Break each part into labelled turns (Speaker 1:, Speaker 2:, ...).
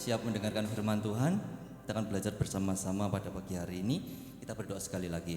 Speaker 1: siap mendengarkan firman Tuhan. Kita akan belajar bersama-sama pada pagi hari ini. Kita berdoa sekali lagi.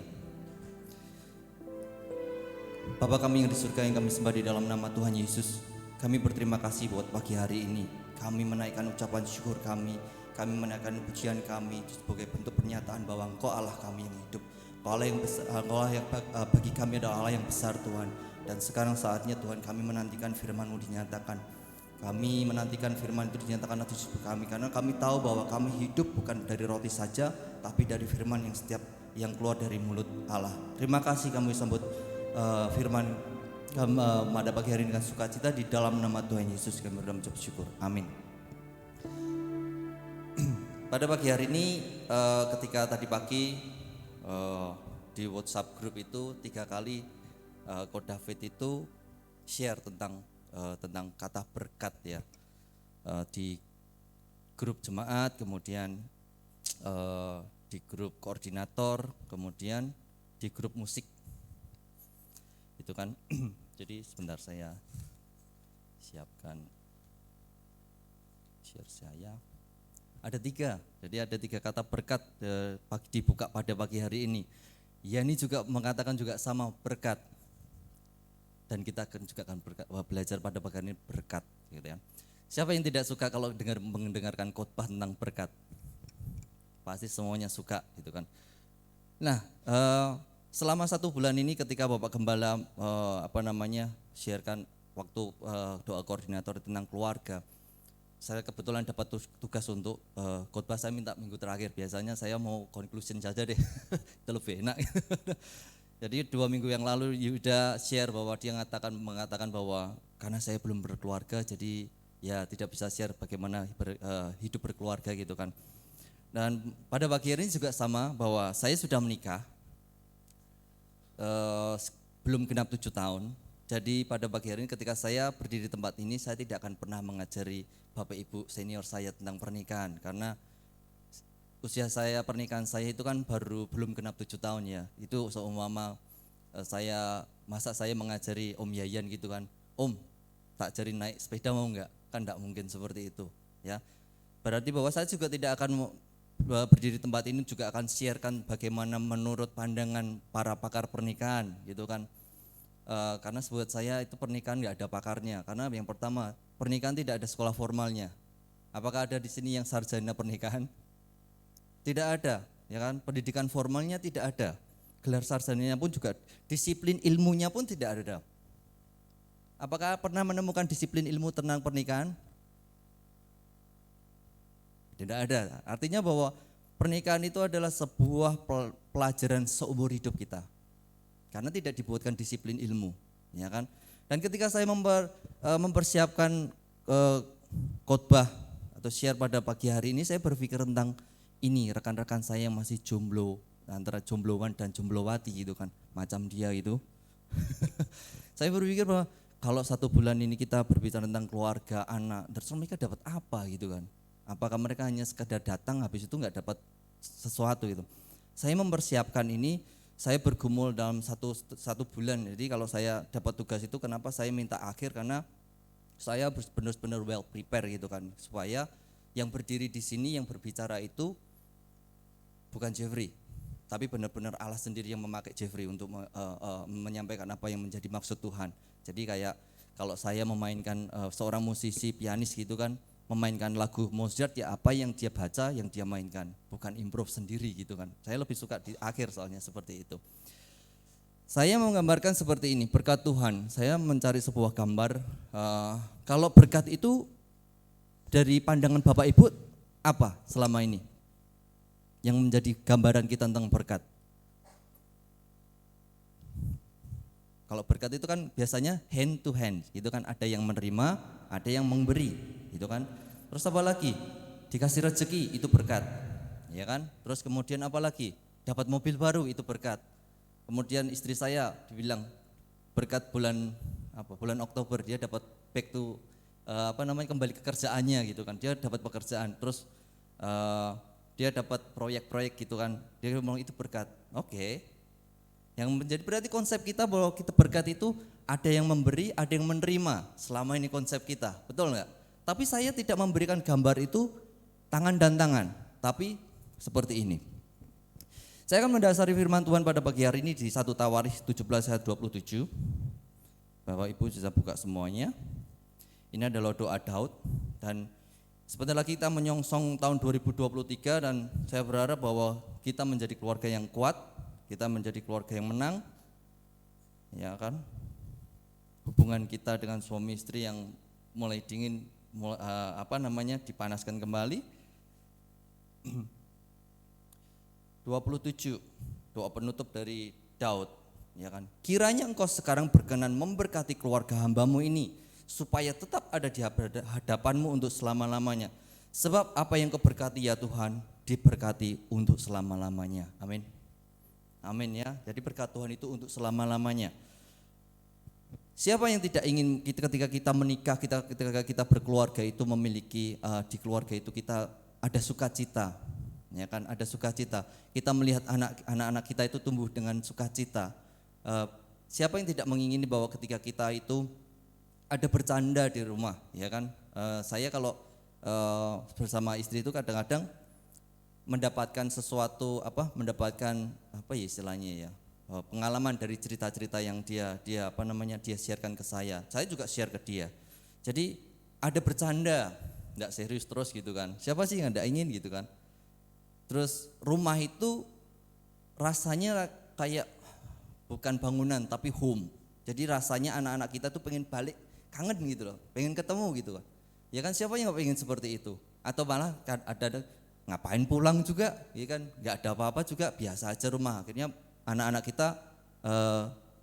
Speaker 1: Bapa kami yang di surga, yang kami sembah di dalam nama Tuhan Yesus, kami berterima kasih buat pagi hari ini. Kami menaikkan ucapan syukur kami menaikkan pujian kami sebagai bentuk pernyataan bahwa Engkau Allah kami yang hidup. Engkau Allah yang besar, Engkau Allah yang bagi kami adalah Allah yang besar Tuhan. Dan sekarang saatnya Tuhan kami menantikan firman-Mu dinyatakan. Kami menantikan firman itu dinyatakan atas hidup kami, karena kami tahu bahwa kami hidup bukan dari roti saja, tapi dari firman yang keluar dari mulut Allah. Terima kasih kami sambut firman pada pagi hari ini dengan sukacita di dalam nama Tuhan Yesus kami berdoa mengucap syukur. Amin. Pada pagi hari ini ketika tadi pagi di WhatsApp grup itu 3 kali Ko David itu share tentang kata berkat ya, di grup jemaat, kemudian di grup koordinator, kemudian di grup musik itu kan. Jadi sebentar saya siapkan share saya. Ada 3, jadi ada 3 kata berkat dibuka pada pagi hari ini. Yani juga mengatakan juga sama, berkat. Dan kita akan belajar pada pagi ini berkat, gitu ya. Siapa yang tidak suka kalau mendengarkan khotbah tentang berkat? Pasti semuanya suka, gitu kan. Nah, selama 1 bulan ini ketika Bapak Gembala sharekan waktu doa koordinator tentang keluarga, saya kebetulan dapat tugas untuk khotbah. Saya minta minggu terakhir, biasanya saya mau conclusion saja deh, itu lebih enak. Jadi 2 minggu yang lalu Yuda share bahwa dia mengatakan bahwa karena saya belum berkeluarga, jadi ya tidak bisa share bagaimana hidup berkeluarga gitu kan. Dan pada pagi hari ini juga sama, bahwa saya sudah menikah, belum genap 7 tahun. Jadi pada pagi hari ini ketika saya berdiri di tempat ini, saya tidak akan pernah mengajari Bapak Ibu senior saya tentang pernikahan, karena usia pernikahan saya itu kan belum genap 7 tahun ya. Itu seumpama saya mengajari Om Yayan gitu kan, Om tak ajarin naik sepeda mau enggak? Kan enggak mungkin seperti itu ya. Berarti bahwa saya juga tidak akan berdiri di tempat ini juga akan sharekan bagaimana menurut pandangan para pakar pernikahan gitu kan. Karena buat saya itu pernikahan enggak ada pakarnya, karena yang pertama pernikahan tidak ada sekolah formalnya. Apakah ada di sini yang sarjana pernikahan? Tidak ada, ya kan? Pendidikan formalnya tidak ada, gelar sarjananya pun juga, disiplin ilmunya pun tidak ada. Apakah pernah menemukan disiplin ilmu tentang pernikahan? Tidak ada. Artinya bahwa pernikahan itu adalah sebuah pelajaran seumur hidup kita, karena tidak dibuatkan disiplin ilmu, ya kan? Dan ketika saya mempersiapkan khotbah atau share pada pagi hari ini, saya berpikir tentang ini rekan-rekan saya yang masih jomblo, antara jombloan dan jomblowati gitu kan, macam dia itu. Saya berpikir bahwa kalau 1 bulan ini kita berbicara tentang keluarga, anak, terus mereka dapat apa gitu kan? Apakah mereka hanya sekedar datang habis itu nggak dapat sesuatu gitu? Saya mempersiapkan ini, saya bergumul dalam satu bulan. Jadi kalau saya dapat tugas itu, kenapa saya minta akhir? Karena saya benar-benar well prepare gitu kan, supaya yang berdiri di sini yang berbicara itu bukan Jeffrey, tapi benar-benar Allah sendiri yang memakai Jeffrey untuk menyampaikan apa yang menjadi maksud Tuhan. Jadi kayak kalau saya memainkan seorang musisi pianis gitu kan, memainkan lagu Mozart, ya apa yang dia baca yang dia mainkan, bukan improv sendiri gitu kan. Saya lebih suka di akhir soalnya seperti itu. Saya menggambarkan seperti ini, berkat Tuhan. Saya mencari sebuah gambar, kalau berkat itu dari pandangan Bapak Ibu apa selama ini yang menjadi gambaran kita tentang berkat? Kalau berkat itu kan biasanya hand to hand gitu kan, ada yang menerima, ada yang memberi gitu kan. Terus apa lagi? Dikasih rezeki, itu berkat, ya kan. Terus kemudian apa lagi? Dapat mobil baru, itu berkat. Kemudian istri saya dibilang berkat bulan Oktober, dia dapat back to kembali ke kerjaannya gitu kan. Dia dapat pekerjaan, terus dia dapat proyek-proyek gitu kan, dia ngomong itu berkat. Oke. Yang menjadi berarti konsep kita bahwa kita berkat itu ada yang memberi, ada yang menerima. Selama ini konsep kita, betul enggak? Tapi saya tidak memberikan gambar itu tangan dan tangan, tapi seperti ini. Saya akan mendasari firman Tuhan pada pagi hari ini di 1 Tawarikh 17 ayat 27. Bapak Ibu bisa buka semuanya. Ini adalah doa Daud, dan sebentar lagi kita menyongsong tahun 2023, dan saya berharap bahwa kita menjadi keluarga yang kuat, kita menjadi keluarga yang menang, ya kan? Hubungan kita dengan suami istri yang mulai dingin, dipanaskan kembali. 27, doa penutup dari Daud, ya kan? Kiranya engkau sekarang berkenan memberkati keluarga hambamu ini, supaya tetap ada di hadapanmu untuk selama-lamanya. Sebab apa yang kau berkati ya Tuhan, diberkati untuk selama-lamanya. Amin. Amin ya. Jadi berkat Tuhan itu untuk selama-lamanya. Siapa yang tidak ingin ketika kita menikah, ketika kita berkeluarga itu memiliki di keluarga itu kita ada sukacita, ya kan? Ada sukacita. Kita melihat anak-anak kita itu tumbuh dengan sukacita. Siapa yang tidak mengingini bahwa ketika kita itu ada bercanda di rumah, ya kan? Saya kalau bersama istri itu kadang-kadang mendapatkan sesuatu istilahnya ya, pengalaman dari cerita-cerita yang dia sharekan ke saya juga share ke dia. Jadi ada bercanda, enggak serius terus gitu kan. Siapa sih yang enggak ingin gitu kan? Terus rumah itu rasanya kayak bukan bangunan tapi home. Jadi rasanya anak-anak kita tuh pengen balik, kangen gitu loh, pengen ketemu gitu kan. Ya kan, siapa yang enggak pengen seperti itu? Atau malah ada ngapain pulang juga, ya kan? Enggak ada apa-apa juga, biasa aja rumah. Akhirnya anak-anak kita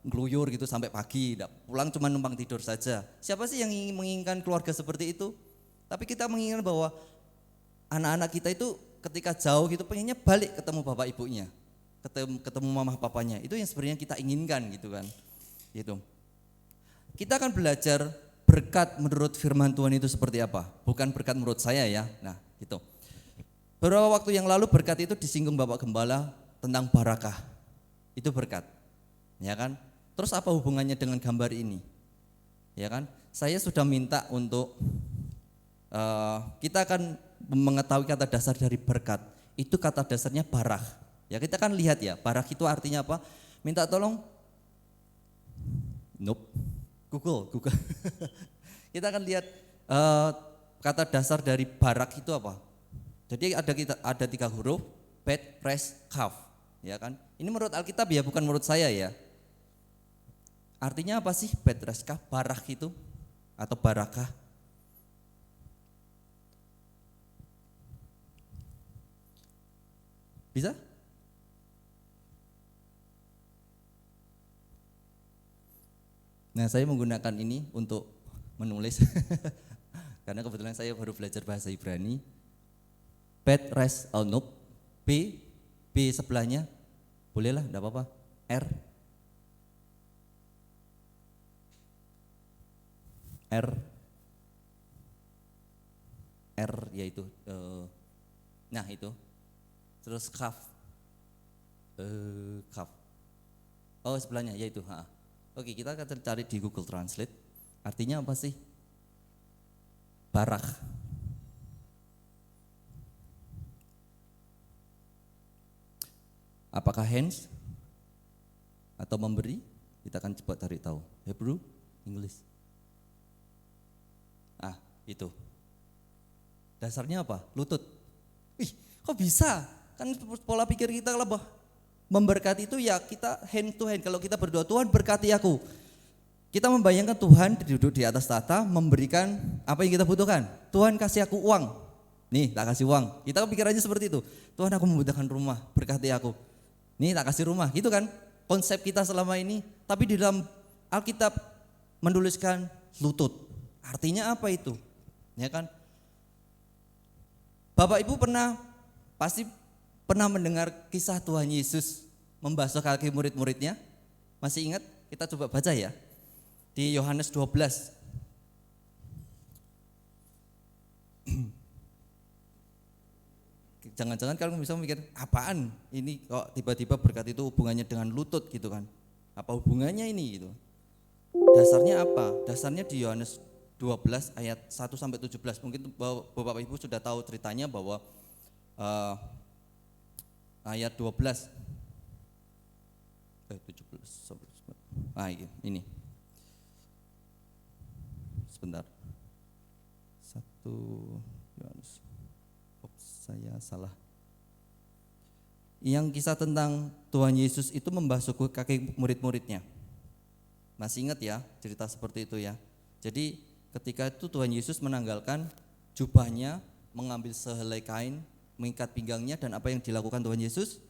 Speaker 1: ngeluyur gitu sampai pagi, pulang cuma numpang tidur saja. Siapa sih yang menginginkan keluarga seperti itu? Tapi kita menginginkan bahwa anak-anak kita itu ketika jauh gitu pengennya balik ketemu bapak ibunya, ketemu mama papanya. Itu yang sebenarnya kita inginkan gitu kan. Gitu. Kita akan belajar berkat menurut firman Tuhan itu seperti apa, bukan berkat menurut saya ya. Nah, gitu. Beberapa waktu yang lalu berkat itu disinggung Bapak Gembala tentang barakah. Itu berkat, ya kan? Terus apa hubungannya dengan gambar ini? Ya kan? Saya sudah minta untuk kita akan mengetahui kata dasar dari berkat. Itu kata dasarnya barak. Ya, kita kan lihat ya, barak itu artinya apa? Minta tolong. Nope. Google. Kita akan lihat kata dasar dari barak itu apa? Jadi ada 3 huruf, bet, res, kaf, ya kan? Ini menurut Alkitab ya, bukan menurut saya ya. Artinya apa sih bet, res, kaf, barak itu atau barakah? Bisa? Nah, saya menggunakan ini untuk menulis karena kebetulan saya baru belajar bahasa Ibrani. Bet, res, alnub, B sebelahnya, bolehlah, enggak apa-apa, R yaitu, nah itu, terus kaf, oh sebelahnya yaitu, Oke, kita akan cari di Google Translate, artinya apa sih? Barak. Apakah hands atau memberi? Kita akan coba cari tahu. Hebrew, English. Itu. Dasarnya apa? Lutut. Kok bisa? Kan pola pikir kita kalau memberkati itu ya kita hand to hand. Kalau kita berdoa, Tuhan berkati aku, kita membayangkan Tuhan duduk di atas tahta memberikan apa yang kita butuhkan. Tuhan kasih aku uang, nih tak kasih uang. Kita pikirannya seperti itu. Tuhan, aku membutuhkan rumah, berkati aku, nih tak kasih rumah. Gitu kan konsep kita selama ini. Tapi di dalam Alkitab menuliskan lutut. Artinya apa itu? Ya kan? Bapak Ibu pasti pernah mendengar kisah Tuhan Yesus membasuh kaki murid-muridnya? Masih ingat? Kita coba baca ya. Di Yohanes 12. Jangan-jangan kalian bisa mikir, apaan? Ini kok tiba-tiba berkat itu hubungannya dengan lutut gitu kan? Apa hubungannya ini gitu? Dasarnya apa? Dasarnya di Yohanes 12 ayat 1 sampai 17. Mungkin Bapak Ibu sudah tahu ceritanya bahwa ayat 12 17. Ini. Sebentar. 1 Yohanes. Saya salah. Yang kisah tentang Tuhan Yesus itu membasuh kaki murid-muridnya. Masih ingat ya cerita seperti itu ya. Jadi ketika itu Tuhan Yesus menanggalkan jubahnya, mengambil sehelai kain, mengikat pinggangnya, dan apa yang dilakukan Tuhan Yesus?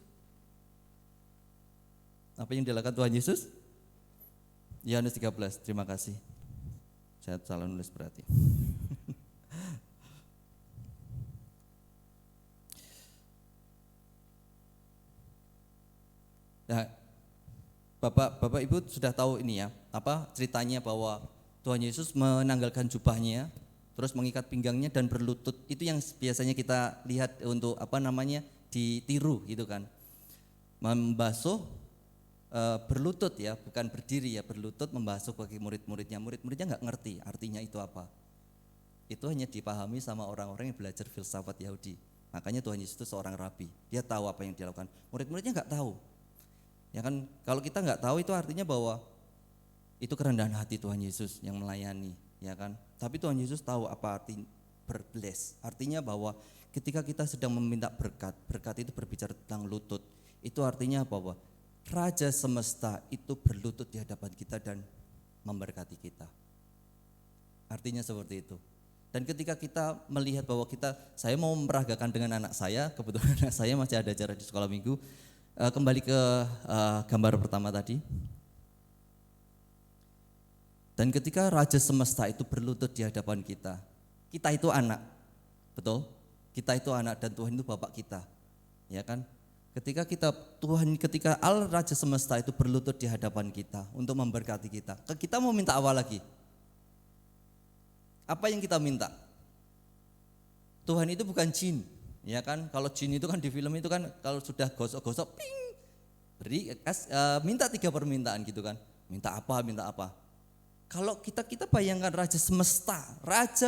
Speaker 1: Apa yang dilakukan Tuhan Yesus? Yohanes 13, terima kasih. Saya salah nulis berarti. Nah, Bapak Ibu sudah tahu ini ya, apa ceritanya bahwa Tuhan Yesus menanggalkan jubahnya, terus mengikat pinggangnya dan berlutut. Itu yang biasanya kita lihat untuk ditiru gitu kan. Membasuh berlutut ya, bukan berdiri ya, berlutut membasuh kaki murid-muridnya. Murid-muridnya nggak ngerti artinya itu apa. Itu hanya dipahami sama orang-orang yang belajar filsafat Yahudi. Makanya Tuhan Yesus itu seorang rabi. Dia tahu apa yang dia lakukan. Murid-muridnya nggak tahu. Ya kan, kalau kita nggak tahu itu artinya bahwa itu kerendahan hati Tuhan Yesus yang melayani, ya kan. Tapi Tuhan Yesus tahu apa arti berbless. Artinya bahwa ketika kita sedang meminta berkat, berkat itu berbicara tentang lutut. Itu artinya bahwa Raja semesta itu berlutut di hadapan kita dan memberkati kita. Artinya seperti itu. Dan ketika kita melihat bahwa saya mau memperagakan dengan anak saya, kebetulan anak saya masih ada acara di sekolah minggu. Kembali ke gambar pertama tadi. Dan ketika Raja semesta itu berlutut di hadapan kita, kita itu anak, betul? Kita itu anak dan Tuhan itu Bapak kita, ya kan? Ketika Raja semesta itu berlutut di hadapan kita untuk memberkati kita mau minta apa lagi? Apa yang kita minta? Tuhan itu bukan jin, ya kan? Kalau jin itu kan di film itu kan kalau sudah gosok-gosok, ping, minta 3 permintaan gitu kan? Minta apa? Kalau kita bayangkan Raja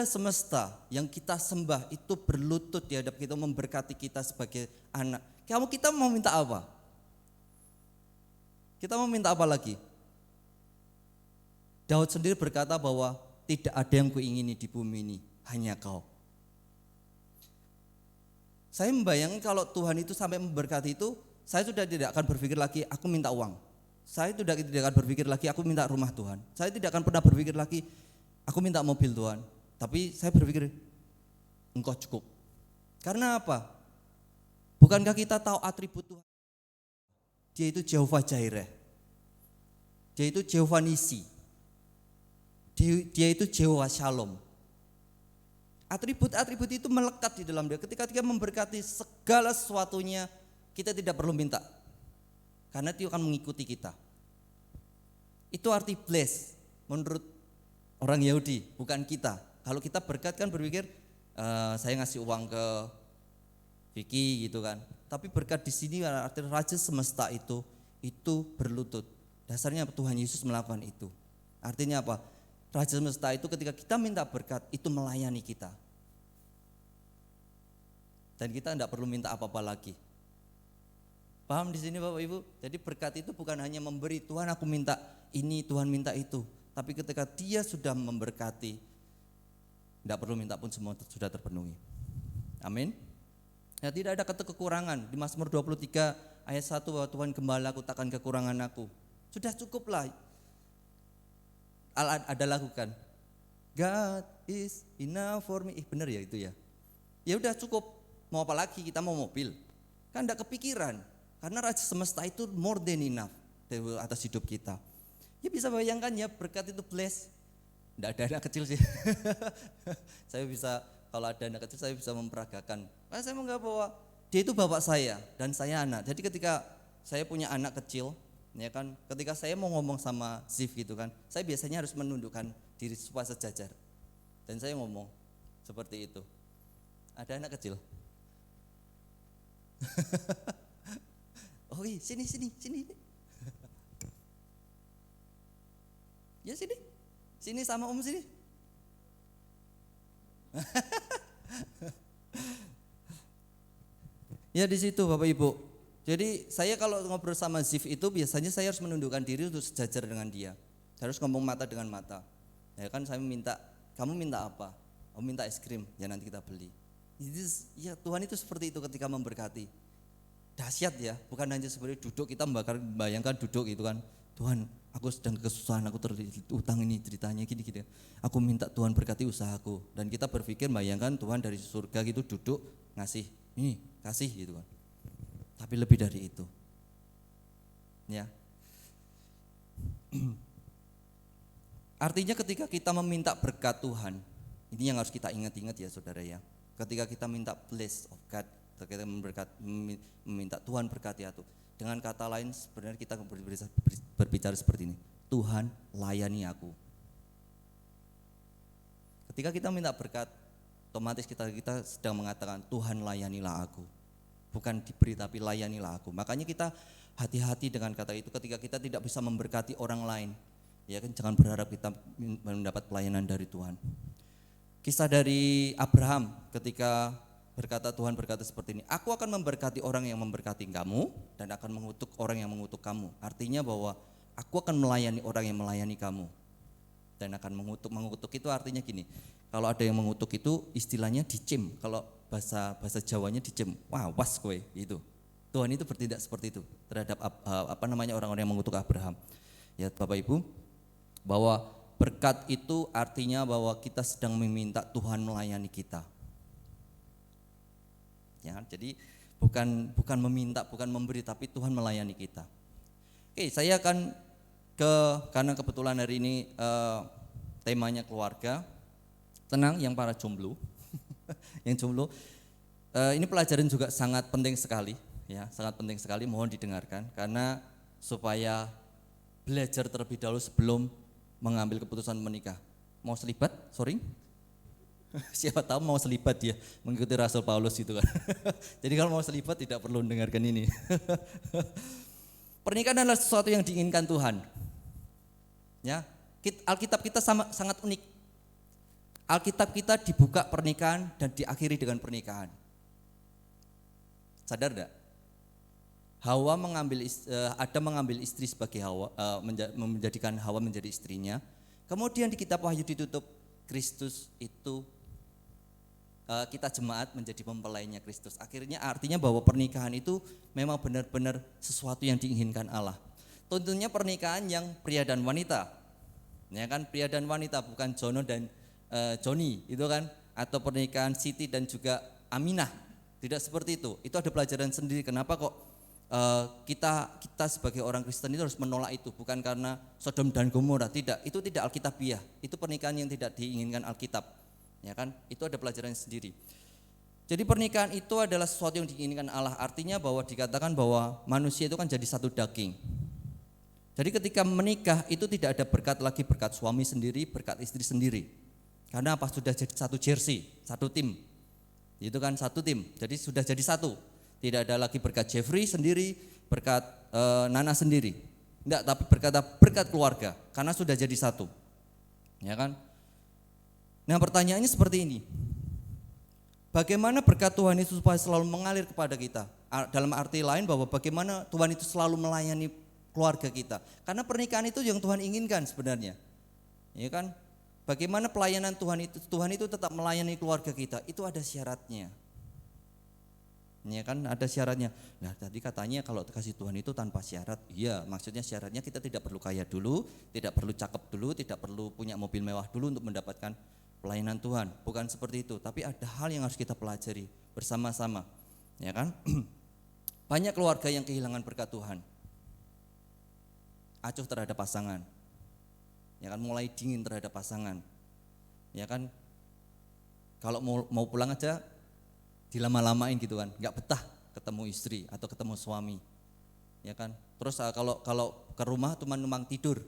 Speaker 1: semesta yang kita sembah itu berlutut di hadapan kita memberkati kita sebagai anak. Kita mau minta apa? Kita mau minta apa lagi? Daud sendiri berkata bahwa tidak ada yang kuingini di bumi ini, hanya Kau. Saya membayangkan kalau Tuhan itu sampai memberkati itu, saya sudah tidak akan berpikir lagi aku minta uang. Saya tidak akan berpikir lagi aku minta rumah Tuhan. Saya tidak akan pernah berpikir lagi aku minta mobil Tuhan. Tapi saya berpikir Engkau cukup. Karena apa? Bukankah kita tahu atribut Tuhan? Dia itu Jehovah Jireh. Dia itu Jehovah Nisi. Dia itu Jehovah Shalom. Atribut-atribut itu melekat di dalam dia. Ketika dia memberkati segala sesuatunya, kita tidak perlu minta. Karena dia akan mengikuti kita. Itu arti bless menurut orang Yahudi, bukan kita. Kalau kita berkat kan berpikir saya ngasih uang ke Vicky gitu kan. Tapi berkat di sini arti Raja semesta itu berlutut. Dasarnya Tuhan Yesus melakukan itu. Artinya apa? Raja semesta itu ketika kita minta berkat itu melayani kita. Dan kita tidak perlu minta apa-apa lagi. Paham di sini Bapak Ibu? Jadi berkat itu bukan hanya memberi, Tuhan aku minta ini, Tuhan minta itu. Tapi ketika dia sudah memberkati, tidak perlu minta pun semua sudah terpenuhi. Amin. Ya, tidak ada kata kekurangan. Di Mazmur 23 ayat 1 bahwa Tuhan gembalaku takkan kekurangan aku. Sudah cukuplah. Ada lakukan. God is enough for me. Benar ya itu ya. Ya udah cukup. Mau apa lagi? Kita mau mobil. Kan enggak kepikiran. Karena Raja semesta itu more than enough atas hidup kita. Ya bisa bayangkan ya berkat itu bless. Enggak ada anak kecil sih. Saya bisa kalau ada anak kecil saya bisa memperagakan. Saya mau enggak bahwa dia itu bapak saya dan saya anak. Jadi ketika saya punya anak kecil, ya kan, ketika saya mau ngomong sama Zif gitu kan, saya biasanya harus menundukkan diri supaya sejajar. Dan saya ngomong seperti itu. Ada anak kecil. Oh iya, sini. Ya sini sama om sini. Ya di situ Bapak Ibu. Jadi saya kalau ngobrol sama Zif itu biasanya saya harus menundukkan diri untuk sejajar dengan dia. Saya harus ngomong mata dengan mata. Ya kan saya minta, kamu minta apa? Kamu minta es krim, ya nanti kita beli. Ya Tuhan itu seperti itu ketika memberkati. Dahsyat ya, bukan hanya seperti duduk kita membayangkan duduk gitu kan. Tuhan, aku sedang kesusahan, aku terutang ini ceritanya gini-gini. Aku minta Tuhan berkati usahaku. Dan kita berpikir bayangkan Tuhan dari surga gitu duduk ngasih, ini kasih gitu kan. Tapi lebih dari itu. Ya. Artinya ketika kita meminta berkat Tuhan, ini yang harus kita ingat-ingat ya saudara ya. Ketika kita minta bless of God, kita meminta Tuhan berkati aku. Dengan kata lain sebenarnya kita berbicara seperti ini. Tuhan layani aku. Ketika kita minta berkat, otomatis kita sedang mengatakan Tuhan layanilah aku. Bukan diberi tapi layanilah aku. Makanya kita hati-hati dengan kata itu ketika kita tidak bisa memberkati orang lain. Ya kan, jangan berharap kita mendapat pelayanan dari Tuhan. Kisah dari Abraham ketika berkata Tuhan berkata seperti ini, aku akan memberkati orang yang memberkati kamu dan akan mengutuk orang yang mengutuk kamu. Artinya bahwa aku akan melayani orang yang melayani kamu dan akan mengutuk itu artinya gini. Kalau ada yang mengutuk itu istilahnya dicim. Kalau bahasa Jawanya dicim. Wah, was kowe gitu. Tuhan itu bertindak seperti itu terhadap orang-orang yang mengutuk Abraham. Ya Bapak Ibu, bahwa berkat itu artinya bahwa kita sedang meminta Tuhan melayani kita. Ya, jadi bukan meminta, bukan memberi, tapi Tuhan melayani kita. Oke, saya akan karena kebetulan hari ini temanya keluarga. Tenang yang para jomblo. Yang jomblo, ini pelajaran juga sangat penting sekali, ya, sangat penting sekali. Mohon didengarkan karena supaya belajar terlebih dahulu sebelum mengambil keputusan menikah. Mau selibat? Sorry. Siapa tahu mau selibat dia mengikuti Rasul Paulus itu kan. Jadi kalau mau selibat tidak perlu mendengarkan ini. Pernikahan adalah sesuatu yang diinginkan Tuhan. Ya, Alkitab kita sangat unik. Alkitab kita dibuka pernikahan dan diakhiri dengan pernikahan. Sadar enggak? Adam mengambil istri sebagai Hawa, menjadikan Hawa menjadi istrinya. Kemudian di kitab Wahyu ditutup, Kristus itu kita jemaat menjadi mempelainya Kristus. Akhirnya artinya bahwa pernikahan itu memang benar-benar sesuatu yang diinginkan Allah. Tentunya pernikahan yang pria dan wanita. Ya kan, pria dan wanita, bukan Jono dan Joni itu kan, atau pernikahan Siti dan juga Aminah. Tidak seperti itu. Itu ada pelajaran sendiri. Kenapa kok kita sebagai orang Kristen itu harus menolak itu, bukan karena Sodom dan Gomora, tidak. Itu tidak alkitabiah. Itu pernikahan yang tidak diinginkan Alkitab. Ya kan? Itu ada pelajaran sendiri. Jadi pernikahan itu adalah sesuatu yang diinginkan Allah. Artinya bahwa dikatakan bahwa manusia itu kan jadi satu daging. Jadi ketika menikah itu tidak ada berkat lagi, berkat suami sendiri, berkat istri sendiri. Karena apa? Sudah jadi satu jersey, satu tim. Itu kan satu tim. Jadi sudah jadi satu. Tidak ada lagi berkat Jeffrey sendiri, berkat Nana sendiri. Enggak, tapi berkat keluarga karena sudah jadi satu. Ya kan? Nah, pertanyaannya seperti ini. Bagaimana berkat Tuhan itu supaya selalu mengalir kepada kita? Dalam arti lain bahwa bagaimana Tuhan itu selalu melayani keluarga kita. Karena pernikahan itu yang Tuhan inginkan sebenarnya. Ya kan? Bagaimana pelayanan Tuhan itu tetap melayani keluarga kita, itu ada syaratnya. Ya kan, ada syaratnya. Nah, tadi katanya kalau kasih Tuhan itu tanpa syarat. Iya, maksudnya syaratnya kita tidak perlu kaya dulu, tidak perlu cakep dulu, tidak perlu punya mobil mewah dulu untuk mendapatkan pelayanan Tuhan. Bukan seperti itu, tapi ada hal yang harus kita pelajari bersama-sama. Ya kan? Banyak keluarga yang kehilangan berkat Tuhan. Acuh terhadap pasangan. Ya kan, mulai dingin terhadap pasangan. Ya kan, kalau mau pulang aja dilama-lamain gitu kan, nggak betah ketemu istri atau ketemu suami. Ya kan, terus kalau ke rumah cuma numpang tidur,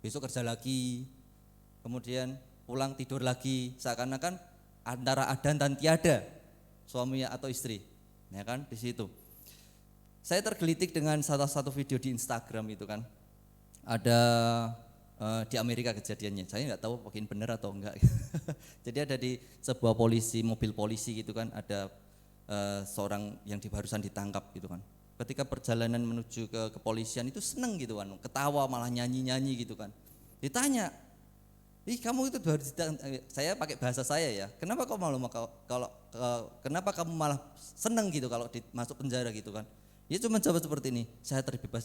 Speaker 1: besok kerja lagi, kemudian pulang tidur lagi, seakan-akan antara ada dan tiada suami atau istri. Ya kan, di situ. Saya tergelitik dengan salah satu video di Instagram itu kan, ada di Amerika kejadiannya. Saya nggak tahu mungkin benar atau enggak. Jadi ada di sebuah mobil polisi gitu kan, ada seorang yang barusan ditangkap gitu kan. Ketika perjalanan menuju ke kepolisian itu seneng gitu kan, ketawa malah nyanyi-nyanyi gitu kan. Ditanya, kamu itu baru saya pakai bahasa saya ya, kenapa kok malu kenapa kamu malah seneng gitu kalau masuk penjara gitu kan? Dia cuma jawab seperti ini, saya 24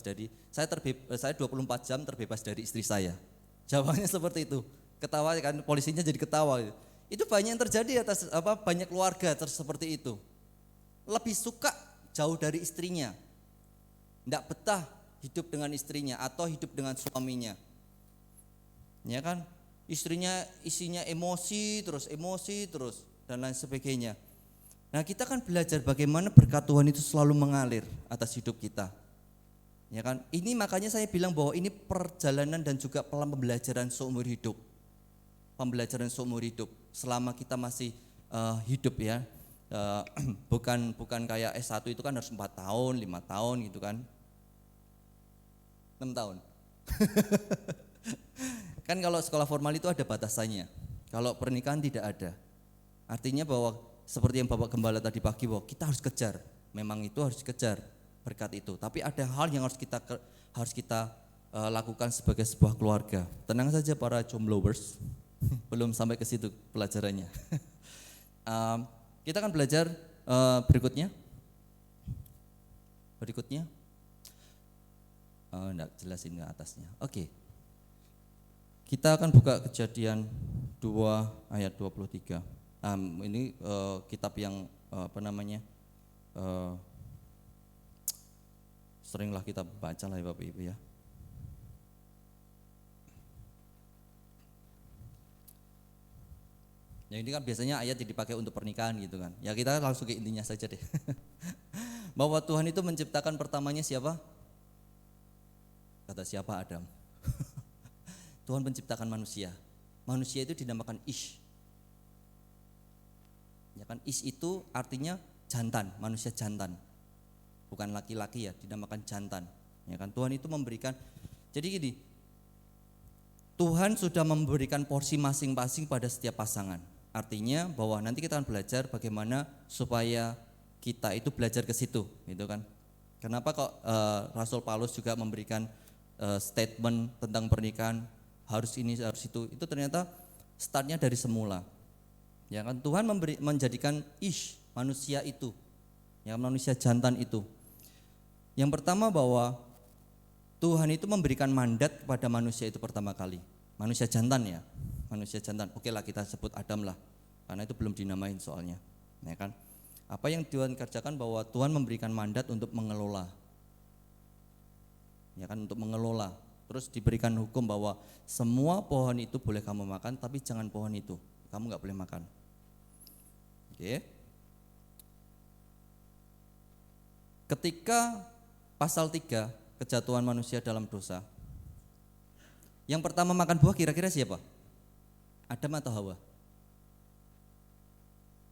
Speaker 1: jam terbebas dari istri saya. Jawabannya seperti itu. Ketawa kan, polisinya jadi ketawa. Itu banyak yang terjadi banyak keluarga seperti itu. Lebih suka jauh dari istrinya. Enggak betah hidup dengan istrinya atau hidup dengan suaminya. Ya kan? Istrinya isinya emosi terus dan lain sebagainya. Nah, kita kan belajar bagaimana berkat Tuhan itu selalu mengalir atas hidup kita. Ya kan? Ini makanya saya bilang bahwa ini perjalanan dan juga pembelajaran seumur hidup. Pembelajaran seumur hidup selama kita masih hidup ya. Bukan kayak S1 itu kan harus 4 tahun, 5 tahun gitu kan. 6 tahun. Kan kalau sekolah formal itu ada batasannya. Kalau pernikahan tidak ada. Artinya bahwa seperti yang Bapak Gembala tadi pagi bahwa kita harus kejar, memang itu harus dikejar berkat itu. Tapi ada hal yang harus kita lakukan sebagai sebuah keluarga. Tenang saja para jombloers, belum sampai ke situ pelajarannya. Kita akan belajar berikutnya. Enggak jelasin ke atasnya. Oke. Kita akan buka Kejadian 2 ayat 23. Ini kitab yang seringlah kita baca lah ya Bapak Ibu ya. Ya ini kan biasanya ayat yang dipakai untuk pernikahan gitu kan. Ya kita langsung ke intinya saja deh. Bahwa Tuhan itu menciptakan pertamanya siapa? Kata siapa? Adam. Tuhan menciptakan manusia. Manusia itu dinamakan Ish. Ya kan, Ish itu artinya jantan, manusia jantan. Bukan laki-laki ya, dinamakan jantan. Ya kan, Tuhan itu memberikan. Jadi gini, Tuhan sudah memberikan porsi masing-masing pada setiap pasangan. Artinya bahwa nanti kita akan belajar bagaimana supaya kita itu belajar ke situ, gitu kan. Kenapa kok Rasul Paulus juga memberikan statement tentang pernikahan, harus ini harus itu ternyata startnya dari semula. Ya kan, Tuhan menjadikan Ish, manusia itu, ya manusia jantan itu. Yang pertama bahwa Tuhan itu memberikan mandat kepada manusia itu pertama kali. Manusia jantan ya, manusia jantan. Oke lah kita sebut Adam lah, karena itu belum dinamain soalnya. Ya kan, apa yang Tuhan kerjakan bahwa Tuhan memberikan mandat untuk mengelola. Ya kan, untuk mengelola. Terus diberikan hukum bahwa semua pohon itu boleh kamu makan, tapi jangan pohon itu, kamu nggak boleh makan. Oke. Ketika pasal 3 kejatuhan manusia dalam dosa, yang pertama makan buah kira-kira siapa? Adam atau Hawa?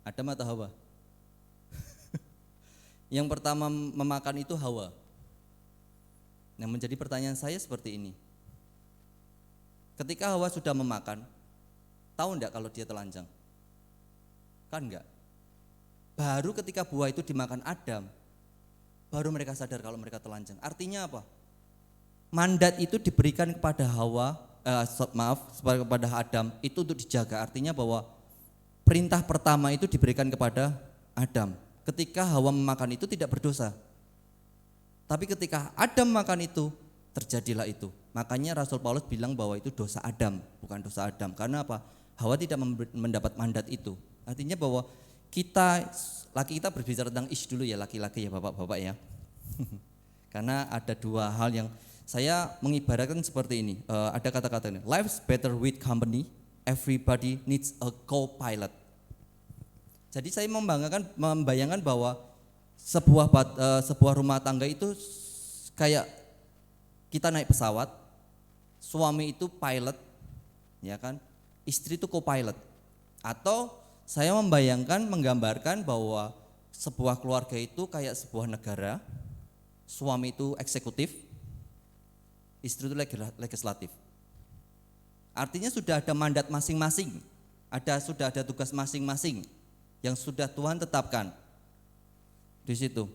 Speaker 1: Adam atau Hawa? Yang pertama memakan itu Hawa. Nah, menjadi pertanyaan saya seperti ini. Ketika Hawa sudah memakan, tahu enggak kalau dia telanjang? Kan enggak. Baru ketika buah itu dimakan Adam, baru mereka sadar kalau mereka telanjang. Artinya apa? Mandat itu diberikan kepada kepada Adam itu untuk dijaga. Artinya bahwa perintah pertama itu diberikan kepada Adam. Ketika Hawa memakan itu tidak berdosa. Tapi ketika Adam makan itu, terjadilah itu. Makanya Rasul Paulus bilang bahwa itu dosa Adam, bukan dosa Adam. Karena apa? Hawa tidak mendapat mandat itu. Artinya bahwa kita berbicara tentang Ish dulu ya, laki-laki ya bapak-bapak ya. Karena ada dua hal yang saya mengibaratkan seperti ini. Ada kata-kata ini, life's better with company, everybody needs a co-pilot. Jadi saya membayangkan bahwa sebuah rumah tangga itu kayak kita naik pesawat, suami itu pilot, ya kan, istri itu co-pilot. Atau saya menggambarkan bahwa sebuah keluarga itu kayak sebuah negara, suami itu eksekutif, istri itu legislatif. Artinya sudah ada mandat masing-masing, sudah ada tugas masing-masing yang sudah Tuhan tetapkan di situ.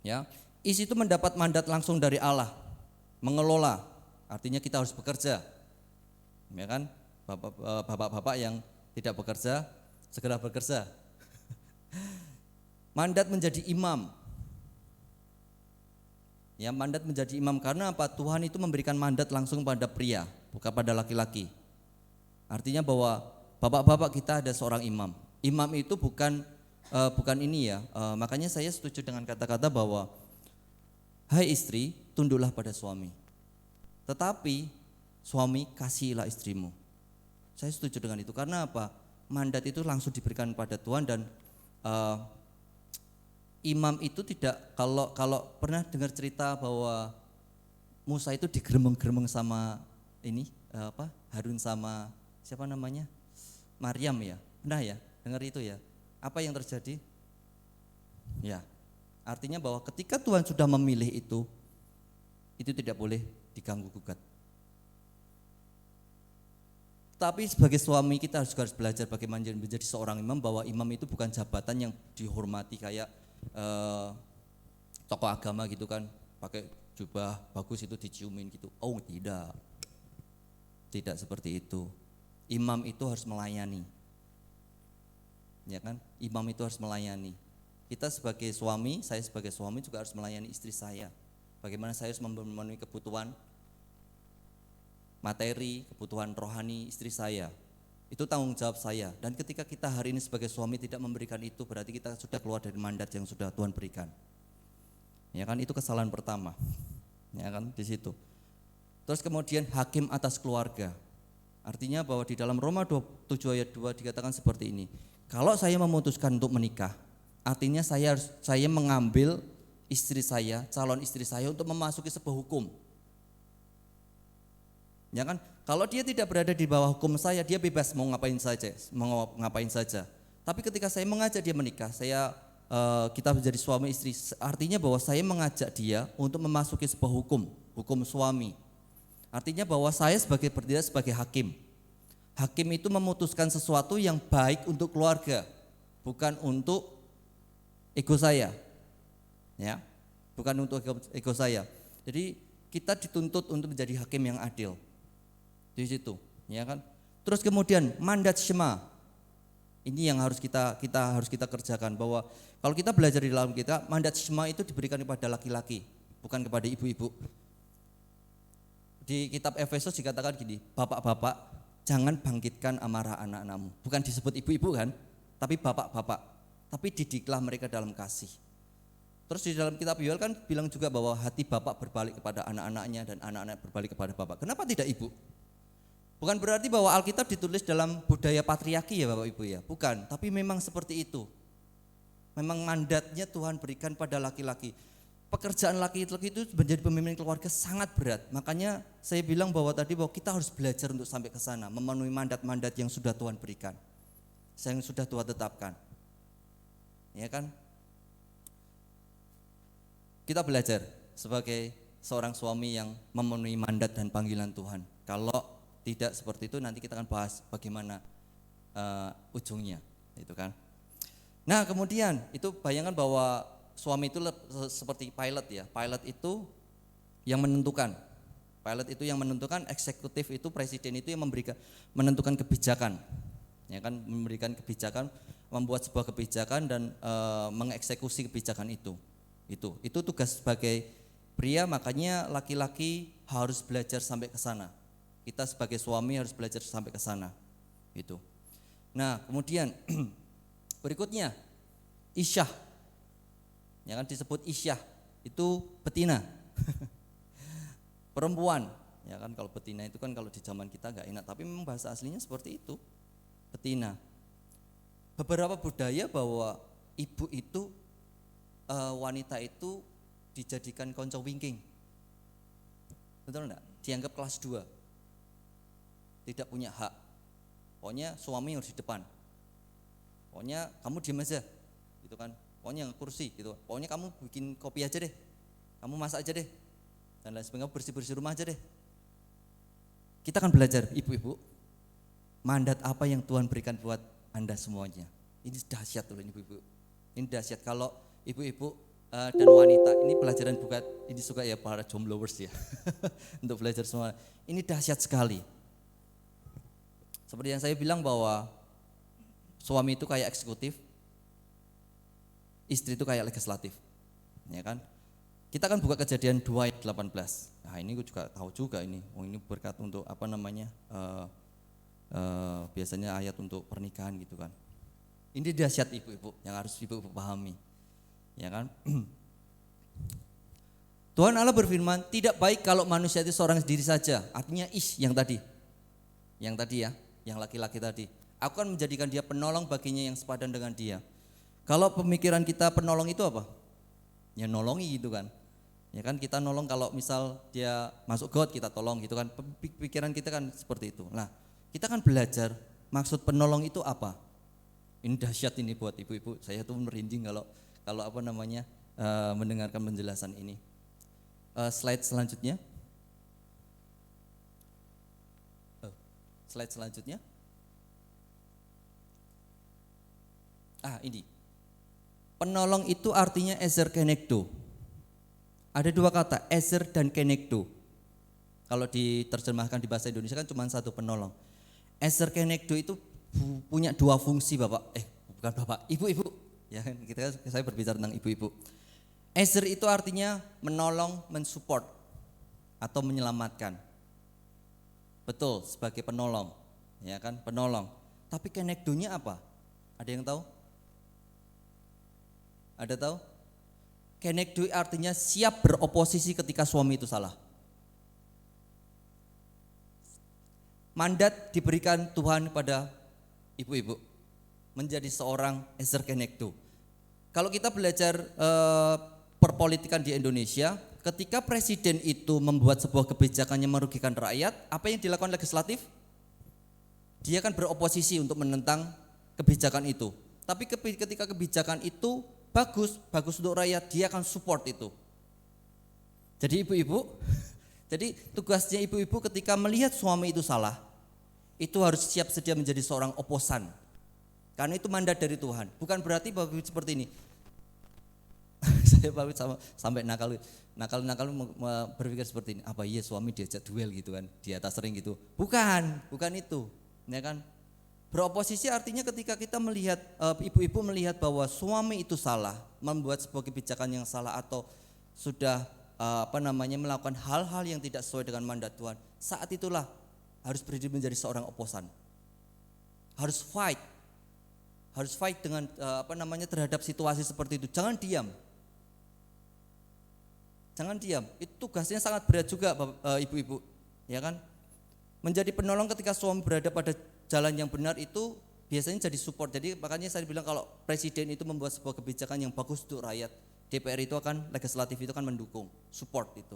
Speaker 1: Ya, is itu mendapat mandat langsung dari Allah, mengelola. Artinya kita harus bekerja, ya kan? Bapak-bapak yang tidak bekerja segera bekerja. Mandat menjadi imam. Ya, mandat menjadi imam karena apa? Tuhan itu memberikan mandat langsung pada pria, bukan pada laki-laki. Artinya bahwa bapak-bapak kita ada seorang imam. Imam itu bukan ini ya. Makanya saya setuju dengan kata-kata bahwa hai istri, tunduklah pada suami. Tetapi suami kasihilah istrimu. Saya setuju dengan itu karena apa? Mandat itu langsung diberikan pada Tuhan dan imam itu tidak, kalau pernah dengar cerita bahwa Musa itu digeremeng-geremeng sama Harun sama siapa namanya? Maryam ya. Pernah ya dengar itu ya? Apa yang terjadi? Ya. Artinya bahwa ketika Tuhan sudah memilih itu tidak boleh diganggu gugat. Tapi sebagai suami kita harus belajar bagaimana menjadi seorang imam, bahwa imam itu bukan jabatan yang dihormati kayak tokoh agama gitu kan, pakai jubah bagus itu diciumin gitu. Oh tidak seperti itu. Imam itu harus melayani, ya kan? Imam itu harus melayani. Kita sebagai suami, saya sebagai suami juga harus melayani istri saya. Bagaimana saya harus memenuhi kebutuhan materi, kebutuhan rohani istri saya. Itu tanggung jawab saya. Dan ketika kita hari ini sebagai suami tidak memberikan itu, berarti kita sudah keluar dari mandat yang sudah Tuhan berikan. Ya kan, itu kesalahan pertama. Ya kan, di situ. Terus kemudian hakim atas keluarga. Artinya bahwa di dalam Roma 7 ayat 2 dikatakan seperti ini. Kalau saya memutuskan untuk menikah, artinya saya mengambil istri saya, calon istri saya untuk memasuki sebuah hukum. Ya kan? Kalau dia tidak berada di bawah hukum saya, dia bebas mau ngapain saja. Tapi ketika saya mengajak dia menikah, kita menjadi suami istri, artinya bahwa saya mengajak dia untuk memasuki sebuah hukum suami. Artinya bahwa saya bertindak sebagai hakim. Hakim itu memutuskan sesuatu yang baik untuk keluarga, bukan untuk ego saya. Ya, bukan untuk ego saya. Jadi kita dituntut untuk menjadi hakim yang adil. Di situ, ya kan? Terus kemudian mandat Shema. Ini yang harus kita kerjakan, bahwa kalau kita belajar di dalam kita, mandat Shema itu diberikan kepada laki-laki, bukan kepada ibu-ibu. Di kitab Efesus dikatakan gini, bapak-bapak jangan bangkitkan amarah anak-anakmu. Bukan disebut ibu-ibu kan, tapi bapak-bapak. Tapi didiklah mereka dalam kasih. Terus di dalam kitab Yoel kan bilang juga bahwa hati bapak berbalik kepada anak-anaknya dan anak-anak berbalik kepada bapak. Kenapa tidak ibu? Bukan berarti bahwa Alkitab ditulis dalam budaya patriarki ya Bapak Ibu ya, bukan, tapi memang seperti itu. Memang mandatnya Tuhan berikan pada laki-laki. Pekerjaan laki-laki itu menjadi pemimpin keluarga sangat berat. Makanya saya bilang bahwa kita harus belajar untuk sampai ke sana, memenuhi mandat-mandat yang sudah Tuhan berikan, yang sudah Tuhan tetapkan. Ya kan? Kita belajar sebagai seorang suami yang memenuhi mandat dan panggilan Tuhan. Kalau tidak seperti itu, nanti kita akan bahas bagaimana ujungnya, itu kan. Nah kemudian itu bayangkan bahwa suami itu seperti pilot ya. Pilot itu yang menentukan. Eksekutif itu, presiden itu yang menentukan kebijakan, ya kan, memberikan kebijakan, membuat sebuah kebijakan dan mengeksekusi kebijakan itu. Itu tugas sebagai pria, makanya laki-laki harus belajar sampai ke sana. Kita sebagai suami harus belajar sampai ke sana. Gitu. Nah, kemudian berikutnya Isyah. Ya kan, disebut Isyah itu betina. Perempuan. Ya kan, kalau betina itu kan kalau di zaman kita enggak enak, tapi memang bahasa aslinya seperti itu. Betina. Beberapa budaya bahwa ibu itu wanita itu dijadikan konco wingking. Betul enggak? Dianggap kelas 2. Tidak punya hak. Pokoknya suami harus di depan. Pokoknya kamu diam aja, gitu kan. Pokoknya kursi, gitu. Pokoknya kamu bikin kopi aja deh, kamu masak aja deh, dan lain sebagainya, bersih-bersih rumah aja deh. kita akan belajar, ibu-ibu, mandat apa yang Tuhan berikan buat Anda semuanya. Ini dahsyat loh ibu-ibu. Ini dahsyat kalau ibu-ibu dan wanita, ini pelajaran bukan, ini suka ya para jombloers ya. Untuk belajar semua. Ini dahsyat sekali. Seperti yang saya bilang bahwa suami itu kayak eksekutif, istri itu kayak legislatif. Ya kan? Kita kan buka Kejadian 2 ayat 18. Nah, ini gue juga tahu juga ini. Oh, ini berkat untuk apa namanya? Biasanya ayat untuk pernikahan gitu kan. Ini dahsyat ibu-ibu yang harus ibu-ibu pahami. Ya kan? Tuhan Allah berfirman, tidak baik kalau manusia itu seorang sendiri saja. Artinya yang tadi. Yang tadi ya, yang laki-laki tadi. Aku akan menjadikan dia penolong baginya yang sepadan dengan dia. Kalau pemikiran kita penolong itu apa? Ya nolongi gitu kan. Ya kan kita nolong kalau misal dia masuk got kita tolong gitu kan. Pikiran kita kan seperti itu. Nah, kita kan belajar maksud penolong itu apa? Ini dahsyat ini buat ibu-ibu. Saya tuh merinding kalau apa namanya mendengarkan penjelasan ini. Slide selanjutnya. Slide selanjutnya. Ini. Penolong itu artinya ezer kenegdo. Ada dua kata, ezer dan kenegdo. Kalau diterjemahkan di bahasa Indonesia kan cuma satu penolong. Ezer kenegdo itu punya dua fungsi Bapak. Bukan Bapak, ibu-ibu. Ya, saya berbicara tentang ibu-ibu. Ezer itu artinya menolong, mensupport atau menyelamatkan. Betul, sebagai penolong. Ya kan, penolong. Tapi kenegdonya apa? Ada yang tahu? Ada tahu? Kenegdo artinya siap beroposisi ketika suami itu salah. Mandat diberikan Tuhan pada ibu-ibu menjadi seorang ezer kenegdo. Kalau kita belajar perpolitikan di Indonesia, ketika presiden itu membuat sebuah kebijakan yang merugikan rakyat, apa yang dilakukan legislatif? Dia akan beroposisi untuk menentang kebijakan itu. Tapi ketika kebijakan itu bagus untuk rakyat, dia akan support itu. Jadi ibu-ibu, jadi tugasnya ibu-ibu ketika melihat suami itu salah, itu harus siap sedia menjadi seorang oposan. Karena itu mandat dari Tuhan. Bukan berarti bahwa seperti ini. Saya pamit sampai nakal berpikir seperti ini. Apa iya suami diajak duel gitu kan di atas ring gitu. Bukan itu. Ya kan? Beroposisi artinya ketika kita melihat ibu-ibu melihat bahwa suami itu salah, membuat sebuah kebijakan yang salah atau sudah melakukan hal-hal yang tidak sesuai dengan mandat Tuhan. Saat itulah harus berdiri menjadi seorang oposan. Harus fight dengan terhadap situasi seperti itu. Jangan diam. Itu tugasnya sangat berat juga ibu-ibu, ya kan? Menjadi penolong ketika suami berada pada jalan yang benar itu biasanya jadi support. Jadi makanya saya bilang kalau presiden itu membuat sebuah kebijakan yang bagus untuk rakyat, DPR itu legislatif itu akan mendukung, support itu.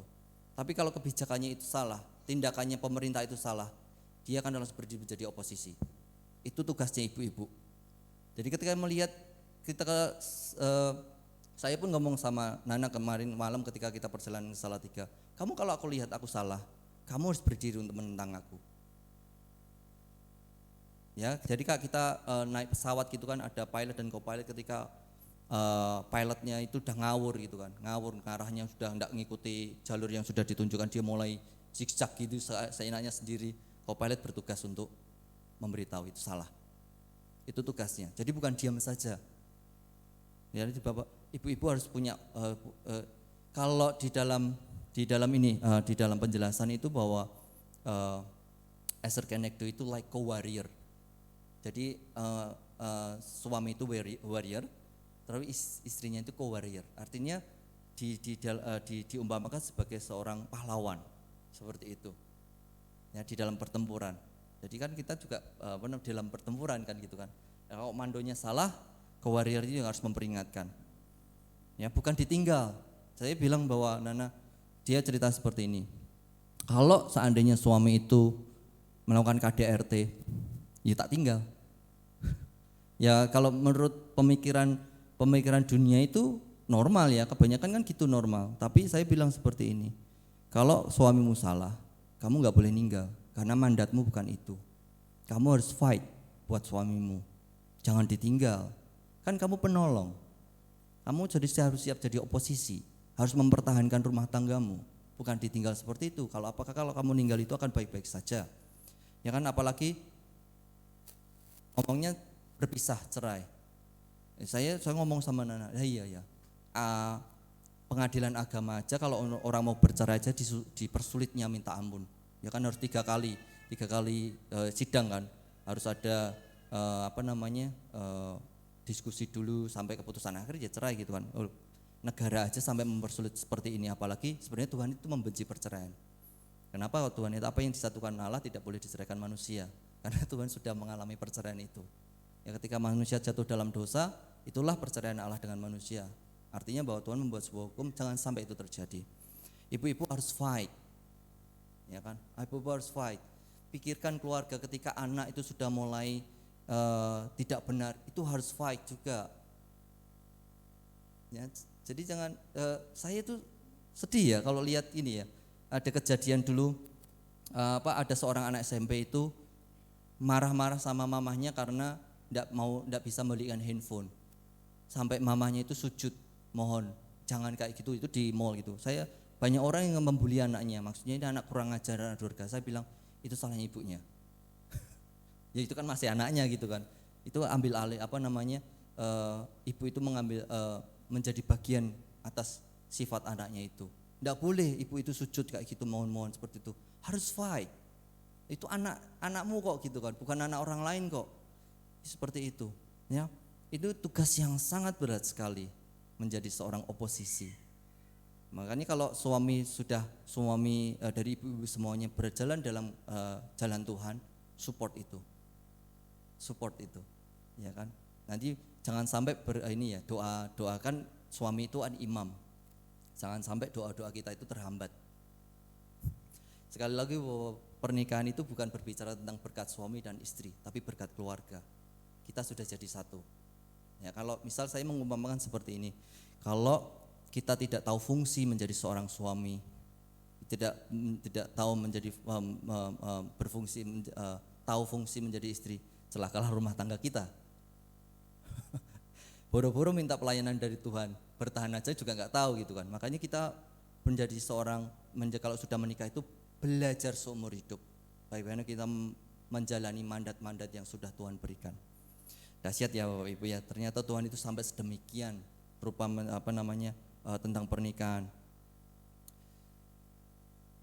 Speaker 1: Tapi kalau kebijakannya itu salah, tindakannya pemerintah itu salah, dia akan harus berdiri menjadi oposisi. Itu tugasnya ibu-ibu. Jadi ketika melihat saya pun ngomong sama Nana kemarin malam ketika kita perjalanan ke Salatiga, kamu kalau aku lihat aku salah, kamu harus berdiri untuk menentang aku. Ya, jadi Kak kita naik pesawat gitu kan ada pilot dan co-pilot ketika pilotnya itu udah ngawur gitu kan, arahnya sudah enggak ngikuti jalur yang sudah ditunjukkan, dia mulai zigzag gitu seenaknya sendiri. Co-pilot bertugas untuk memberitahu itu salah. Itu tugasnya. Jadi bukan diam saja. Ya, jadi Bapak, ibu-ibu harus punya kalau di dalam penjelasan itu bahwa ezer kenegdo itu like co-warrior. Jadi suami itu warrior, tapi istrinya itu co-warrior. Artinya diumpamakan sebagai seorang pahlawan, seperti itu. Ya, di dalam pertempuran. Jadi kan kita juga dalam pertempuran kan gitu kan. Kalau mandonya salah, co-warrior itu harus memperingatkan. Ya, bukan ditinggal. Saya bilang bahwa Nana, dia cerita seperti ini. Kalau seandainya suami itu melakukan KDRT, ya tak tinggal. Ya kalau menurut pemikiran dunia itu normal ya, kebanyakan kan gitu normal. Tapi saya bilang seperti ini, kalau suamimu salah, kamu nggak boleh ninggal, karena mandatmu bukan itu. Kamu harus fight buat suamimu, jangan ditinggal. Kan kamu penolong, kamu harus siap jadi oposisi, harus mempertahankan rumah tanggamu, bukan ditinggal seperti itu. Apakah kalau kamu ninggal itu akan baik-baik saja? Ya kan, apalagi ngomongnya berpisah cerai. Saya ngomong sama Nana, iya. Pengadilan agama aja kalau orang mau bercerai aja dipersulitnya minta ampun. Ya kan harus tiga kali sidang kan, harus ada diskusi dulu sampai keputusan akhir ya cerai gitu kan. Negara aja sampai mempersulit seperti ini, apalagi sebenarnya Tuhan itu membenci perceraian. Kenapa Tuhan itu, apa yang disatukan Allah tidak boleh diceraikan manusia, karena Tuhan sudah mengalami perceraian itu. Ya, ketika manusia jatuh dalam dosa, itulah perceraian Allah dengan manusia. Artinya bahwa Tuhan membuat sebuah hukum jangan sampai itu terjadi. Ibu-ibu harus fight, ya kan? Ibu-ibu harus fight. Pikirkan keluarga ketika anak itu sudah mulai tidak benar, itu harus fight juga. Ya, jadi jangan. Saya itu sedih ya kalau lihat ini ya. Ada kejadian dulu, ada seorang anak SMP itu marah-marah sama mamahnya karena tidak bisa membelikan handphone. Sampai mamahnya itu sujud mohon jangan kayak gitu, itu di mall gitu. Banyak orang yang membuli anaknya, maksudnya ini anak kurang ajar, anak durga. Saya bilang itu salahnya ibunya. Ya itu kan masih anaknya gitu kan. Itu ambil alih ibu itu menjadi bagian atas sifat anaknya itu. Tidak boleh ibu itu sujud kayak gitu mohon-mohon seperti itu. Harus fight. Itu anakmu kok gitu kan, bukan anak orang lain kok. Seperti itu, ya. Itu tugas yang sangat berat sekali menjadi seorang oposisi. Makanya kalau suami dari ibu-ibu semuanya berjalan dalam jalan Tuhan, support itu, ya kan. Nanti jangan sampai doakan suami itu an imam. Jangan sampai doa-doa kita itu terhambat. Sekali lagi bahwa pernikahan itu bukan berbicara tentang berkat suami dan istri, tapi berkat keluarga. Kita sudah jadi satu. Ya, kalau misal saya mengumpamakan seperti ini, kalau kita tidak tahu fungsi menjadi seorang suami, tidak tahu menjadi tahu fungsi menjadi istri, celakalah rumah tangga kita. Boro-boro minta pelayanan dari Tuhan, bertahan aja juga nggak tahu gitu kan. Makanya kita menjadi kalau sudah menikah itu belajar seumur hidup, bagaimana kita menjalani mandat-mandat yang sudah Tuhan berikan. Dahsyat ya Bapak Ibu ya, ternyata Tuhan itu sampai sedemikian berupa tentang pernikahan.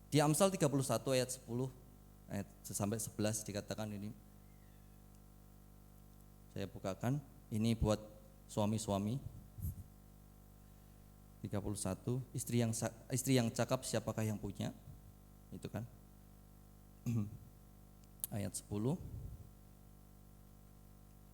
Speaker 1: Di Amsal 31 ayat 10 sampai 11 dikatakan ini. Saya bukakan, ini buat suami-suami. 31, istri yang cakap siapakah yang punya? Itu kan. Ayat 10.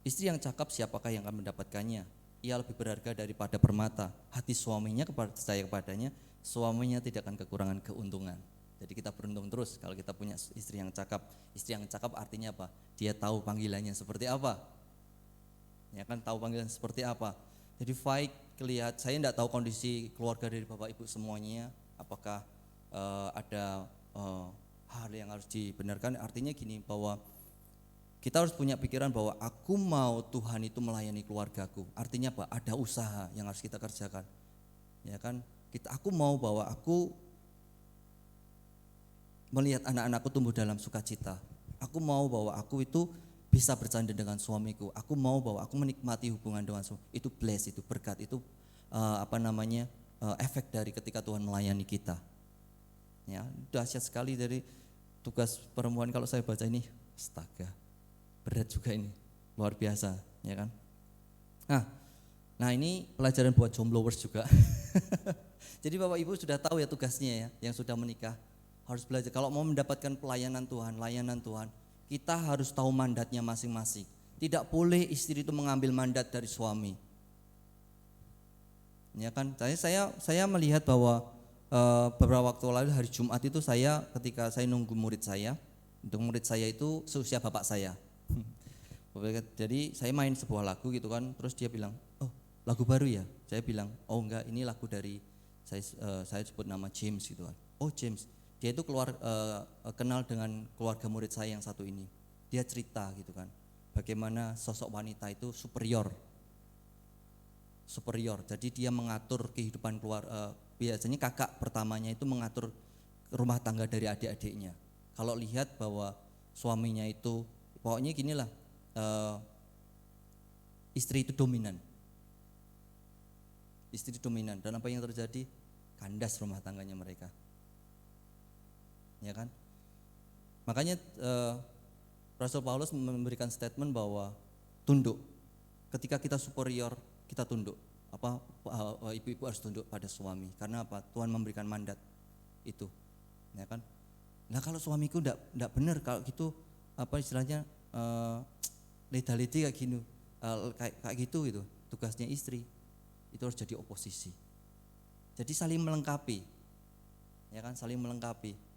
Speaker 1: Istri yang cakap siapakah yang akan mendapatkannya? Ia lebih berharga daripada permata. Hati suaminya percaya kepadanya, suaminya tidak akan kekurangan keuntungan. Jadi kita beruntung terus kalau kita punya istri yang cakap. Istri yang cakap artinya apa? Dia tahu panggilannya seperti apa. Ya kan, tahu panggilan seperti apa. Jadi saya tidak tahu kondisi keluarga dari Bapak Ibu semuanya, apakah ada hal yang harus dibenarkan. Artinya gini, bahwa kita harus punya pikiran bahwa aku mau Tuhan itu melayani keluargaku. Artinya apa? Ada usaha yang harus kita kerjakan. Ya kan? Aku mau bahwa aku melihat anak-anakku tumbuh dalam sukacita. Aku mau bahwa aku itu bisa bercanda dengan suamiku. Aku mau bahwa aku menikmati hubungan dengan suami. Itu bless, itu berkat, itu efek dari ketika Tuhan melayani kita. Ya, dahsyat sekali dari tugas perempuan. Kalau saya baca ini, astaga, berat juga ini, luar biasa, ya kan? Nah ini pelajaran buat jombloers juga. Jadi Bapak Ibu sudah tahu ya tugasnya ya, yang sudah menikah harus belajar. Kalau mau mendapatkan layanan Tuhan, kita harus tahu mandatnya masing-masing. Tidak boleh istri itu mengambil mandat dari suami. Ya kan? Saya melihat bahwa beberapa waktu lalu hari Jumat itu ketika saya nunggu murid saya itu seusia bapak saya. Jadi saya main sebuah lagu gitu kan, terus dia bilang, oh lagu baru ya? Saya bilang, oh enggak, ini lagu dari saya sebut nama James gitu kan. Oh James, dia itu kenal dengan keluarga murid saya yang satu ini. Dia cerita gitu kan, bagaimana sosok wanita itu superior. Jadi dia mengatur kehidupan biasanya kakak pertamanya itu mengatur rumah tangga dari adik-adiknya. Kalau lihat bahwa suaminya itu pokoknya ginilah, istri itu dominan. Dan apa yang terjadi? Kandas rumah tangganya mereka. Ya kan? Makanya Rasul Paulus memberikan statement bahwa tunduk. Ketika kita superior, kita tunduk. Ibu-ibu harus tunduk pada suami. Karena apa? Tuhan memberikan mandat itu. Ya kan? Nah, kalau suamiku enggak benar, kalau gitu istilahnya leda-ledi kayak gini, kayak gitu gitu. Tugasnya istri itu harus jadi oposisi. Jadi saling melengkapi. Ya kan? Saling melengkapi.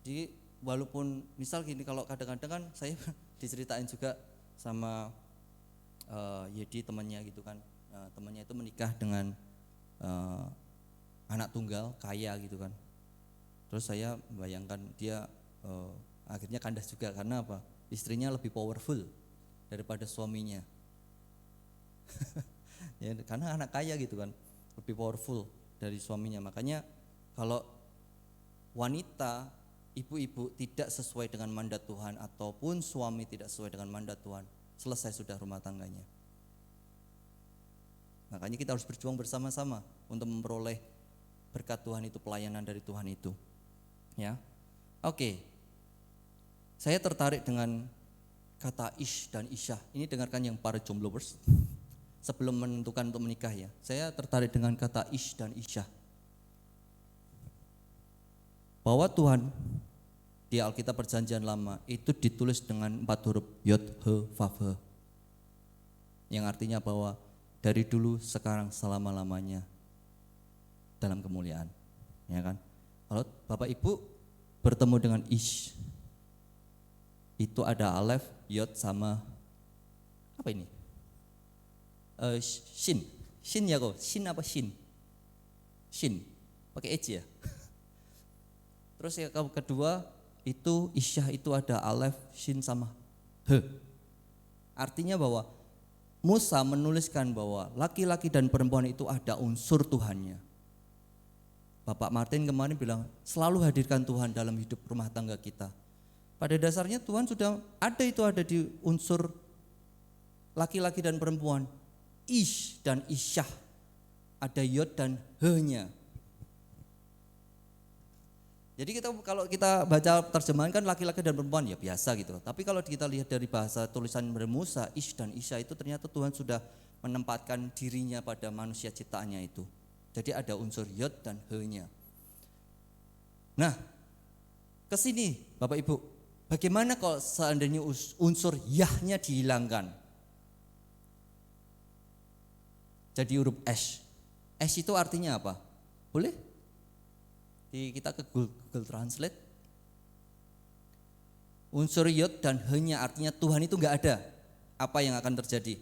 Speaker 1: Jadi walaupun misal gini, kalau kadang-kadang kan saya diceritain juga sama Yedi temannya gitu kan, temannya itu menikah dengan anak tunggal kaya gitu kan. Terus saya membayangkan dia akhirnya kandas juga karena apa? Istrinya lebih powerful daripada suaminya. Ya, karena anak kaya gitu kan, lebih powerful dari suaminya. Makanya kalau wanita, ibu-ibu tidak sesuai dengan mandat Tuhan ataupun suami tidak sesuai dengan mandat Tuhan, selesai sudah rumah tangganya. Makanya kita harus berjuang bersama-sama untuk memperoleh berkat Tuhan itu, pelayanan dari Tuhan itu. Ya, oke. Saya tertarik dengan kata ish dan isyah. Ini dengarkan yang para jombloers. Sebelum menentukan untuk menikah ya, saya tertarik dengan kata ish dan isyah. Bahwa Tuhan di Alkitab Perjanjian Lama itu ditulis dengan 4 huruf Yod, He, Vav, He, yang artinya bahwa dari dulu, sekarang, selama-lamanya dalam kemuliaan. Ya kan? Kalau Bapak Ibu bertemu dengan Ish, itu ada Alef, Yod sama apa ini? Shin. Shin ya kok? Shin apa Shin? Shin. Pakai H ya. Terus yang kedua itu Isyah, itu ada Alef, Shin sama He. Artinya bahwa Musa menuliskan bahwa laki-laki dan perempuan itu ada unsur Tuhannya. Bapak Martin kemarin bilang selalu hadirkan Tuhan dalam hidup rumah tangga kita. Pada dasarnya Tuhan sudah ada di unsur laki-laki dan perempuan. Ish dan Isyah, ada Yod dan He-nya. Jadi kalau kita baca terjemahan kan laki-laki dan perempuan ya biasa gitu. Tapi kalau kita lihat dari bahasa tulisan Musa, Ish dan Isya itu ternyata Tuhan sudah menempatkan dirinya pada manusia ciptaannya itu. Jadi ada unsur Yod dan He-nya. Nah, ke sini Bapak Ibu, bagaimana kalau seandainya unsur Yah-nya dihilangkan? Jadi huruf S. S itu artinya apa? Boleh? Kita ke Google Translate. Unsur Yod dan He-nya artinya Tuhan itu enggak ada. Apa yang akan terjadi?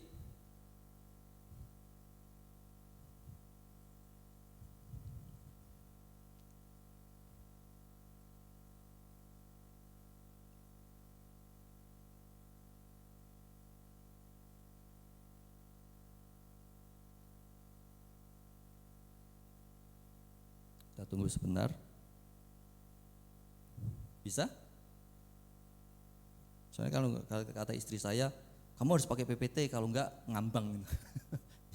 Speaker 1: Kita tunggu sebentar. Bisa? Soalnya kalau kata istri saya, kamu harus pakai PPT, kalau enggak ngambang.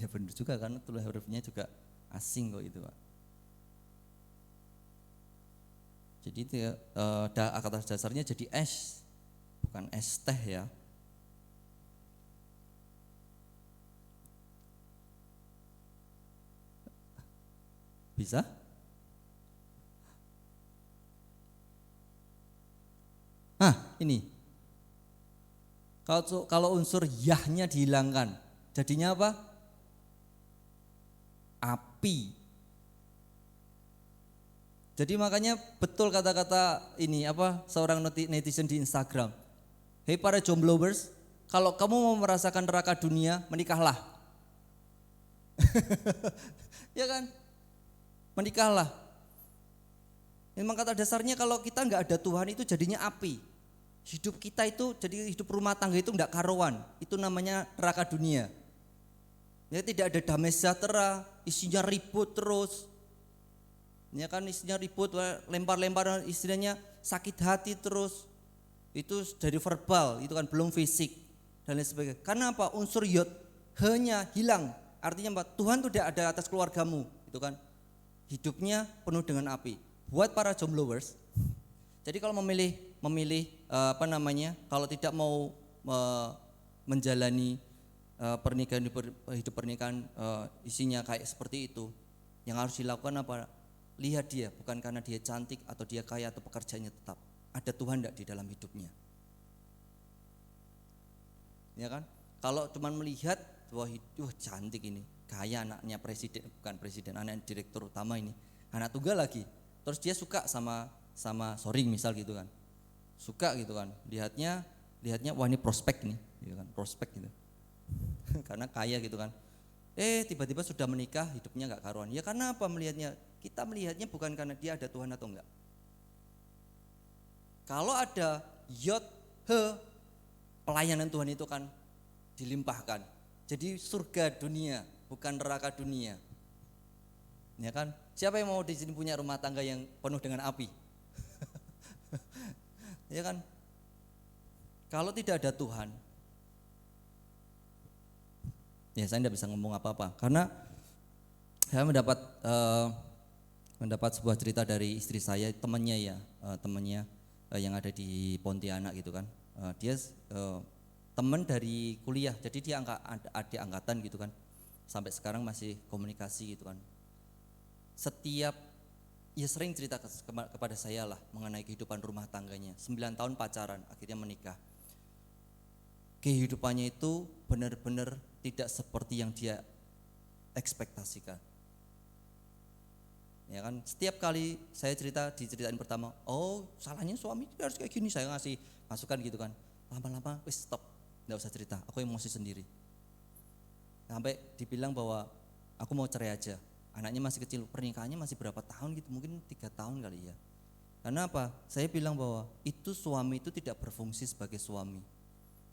Speaker 1: Ya benar juga, karena tulis hurufnya juga asing kok itu Pak. Jadi kata dasarnya jadi S, bukan es teh ya. Bisa? Nah ini, kalau unsur Yahnya dihilangkan, jadinya apa? Api. Jadi makanya betul kata-kata ini seorang netizen di Instagram. Hei para jombloers, kalau kamu mau merasakan neraka dunia, menikahlah. Ya kan? Menikahlah. Memang kata dasarnya kalau kita nggak ada Tuhan itu jadinya api. Hidup kita itu jadi hidup rumah tangga itu nggak karuan. Itu namanya neraka dunia. Ya tidak ada damai sejahtera, isinya ribut terus. Ya kan isinya ribut, lempar-lempar, istilahnya sakit hati terus. Itu dari verbal, itu kan belum fisik dan lain sebagainya. Karena apa? Unsur yod hanya hilang. Artinya apa? Tuhan tidak ada atas keluargamu, itu kan. Hidupnya penuh dengan api. Buat para jombloers, jadi kalau memilih kalau tidak mau menjalani hidup pernikahan isinya kayak seperti itu, yang harus dilakukan apa? Lihat dia, bukan karena dia cantik atau dia kaya atau pekerjaannya tetap. Ada Tuhan enggak di dalam hidupnya? Ya kan? Kalau cuma melihat bahwa cantik ini, kaya anaknya presiden, bukan presiden, anaknya direktur utama ini, anak tunggal lagi. Terus dia suka sama sorry misal gitu kan. Suka gitu kan. Lihatnya wah ini prospek nih, gitu kan, prospek gitu. Karena kaya gitu kan. Tiba-tiba sudah menikah, hidupnya enggak karuan. Ya karena apa melihatnya? Kita melihatnya bukan karena dia ada Tuhan atau enggak. Kalau ada yod he, pelayanan Tuhan itu kan dilimpahkan. Jadi surga dunia, bukan neraka dunia. Ya kan? Siapa yang mau di sini punya rumah tangga yang penuh dengan api? Ya kan? Kalau tidak ada Tuhan, ya saya tidak bisa ngomong apa-apa. Karena saya mendapat sebuah cerita dari istri saya, temannya yang ada di Pontianak gitu kan. Dia teman dari kuliah, jadi dia adik angkatan gitu kan. Sampai sekarang masih komunikasi gitu kan. Sering cerita kepada saya lah mengenai kehidupan rumah tangganya. 9 tahun pacaran, akhirnya menikah. Kehidupannya itu benar-benar tidak seperti yang dia ekspektasikan. Ya kan, setiap kali saya diceritain pertama, salahnya suami harus kayak gini, saya ngasih masukan gitu kan. Lama-lama stop, enggak usah cerita, aku emosi sendiri. Sampai dibilang bahwa aku mau cerai aja. Anaknya masih kecil, pernikahannya masih berapa tahun gitu, mungkin 3 tahun kali ya. Karena apa? Saya bilang bahwa itu suami itu tidak berfungsi sebagai suami.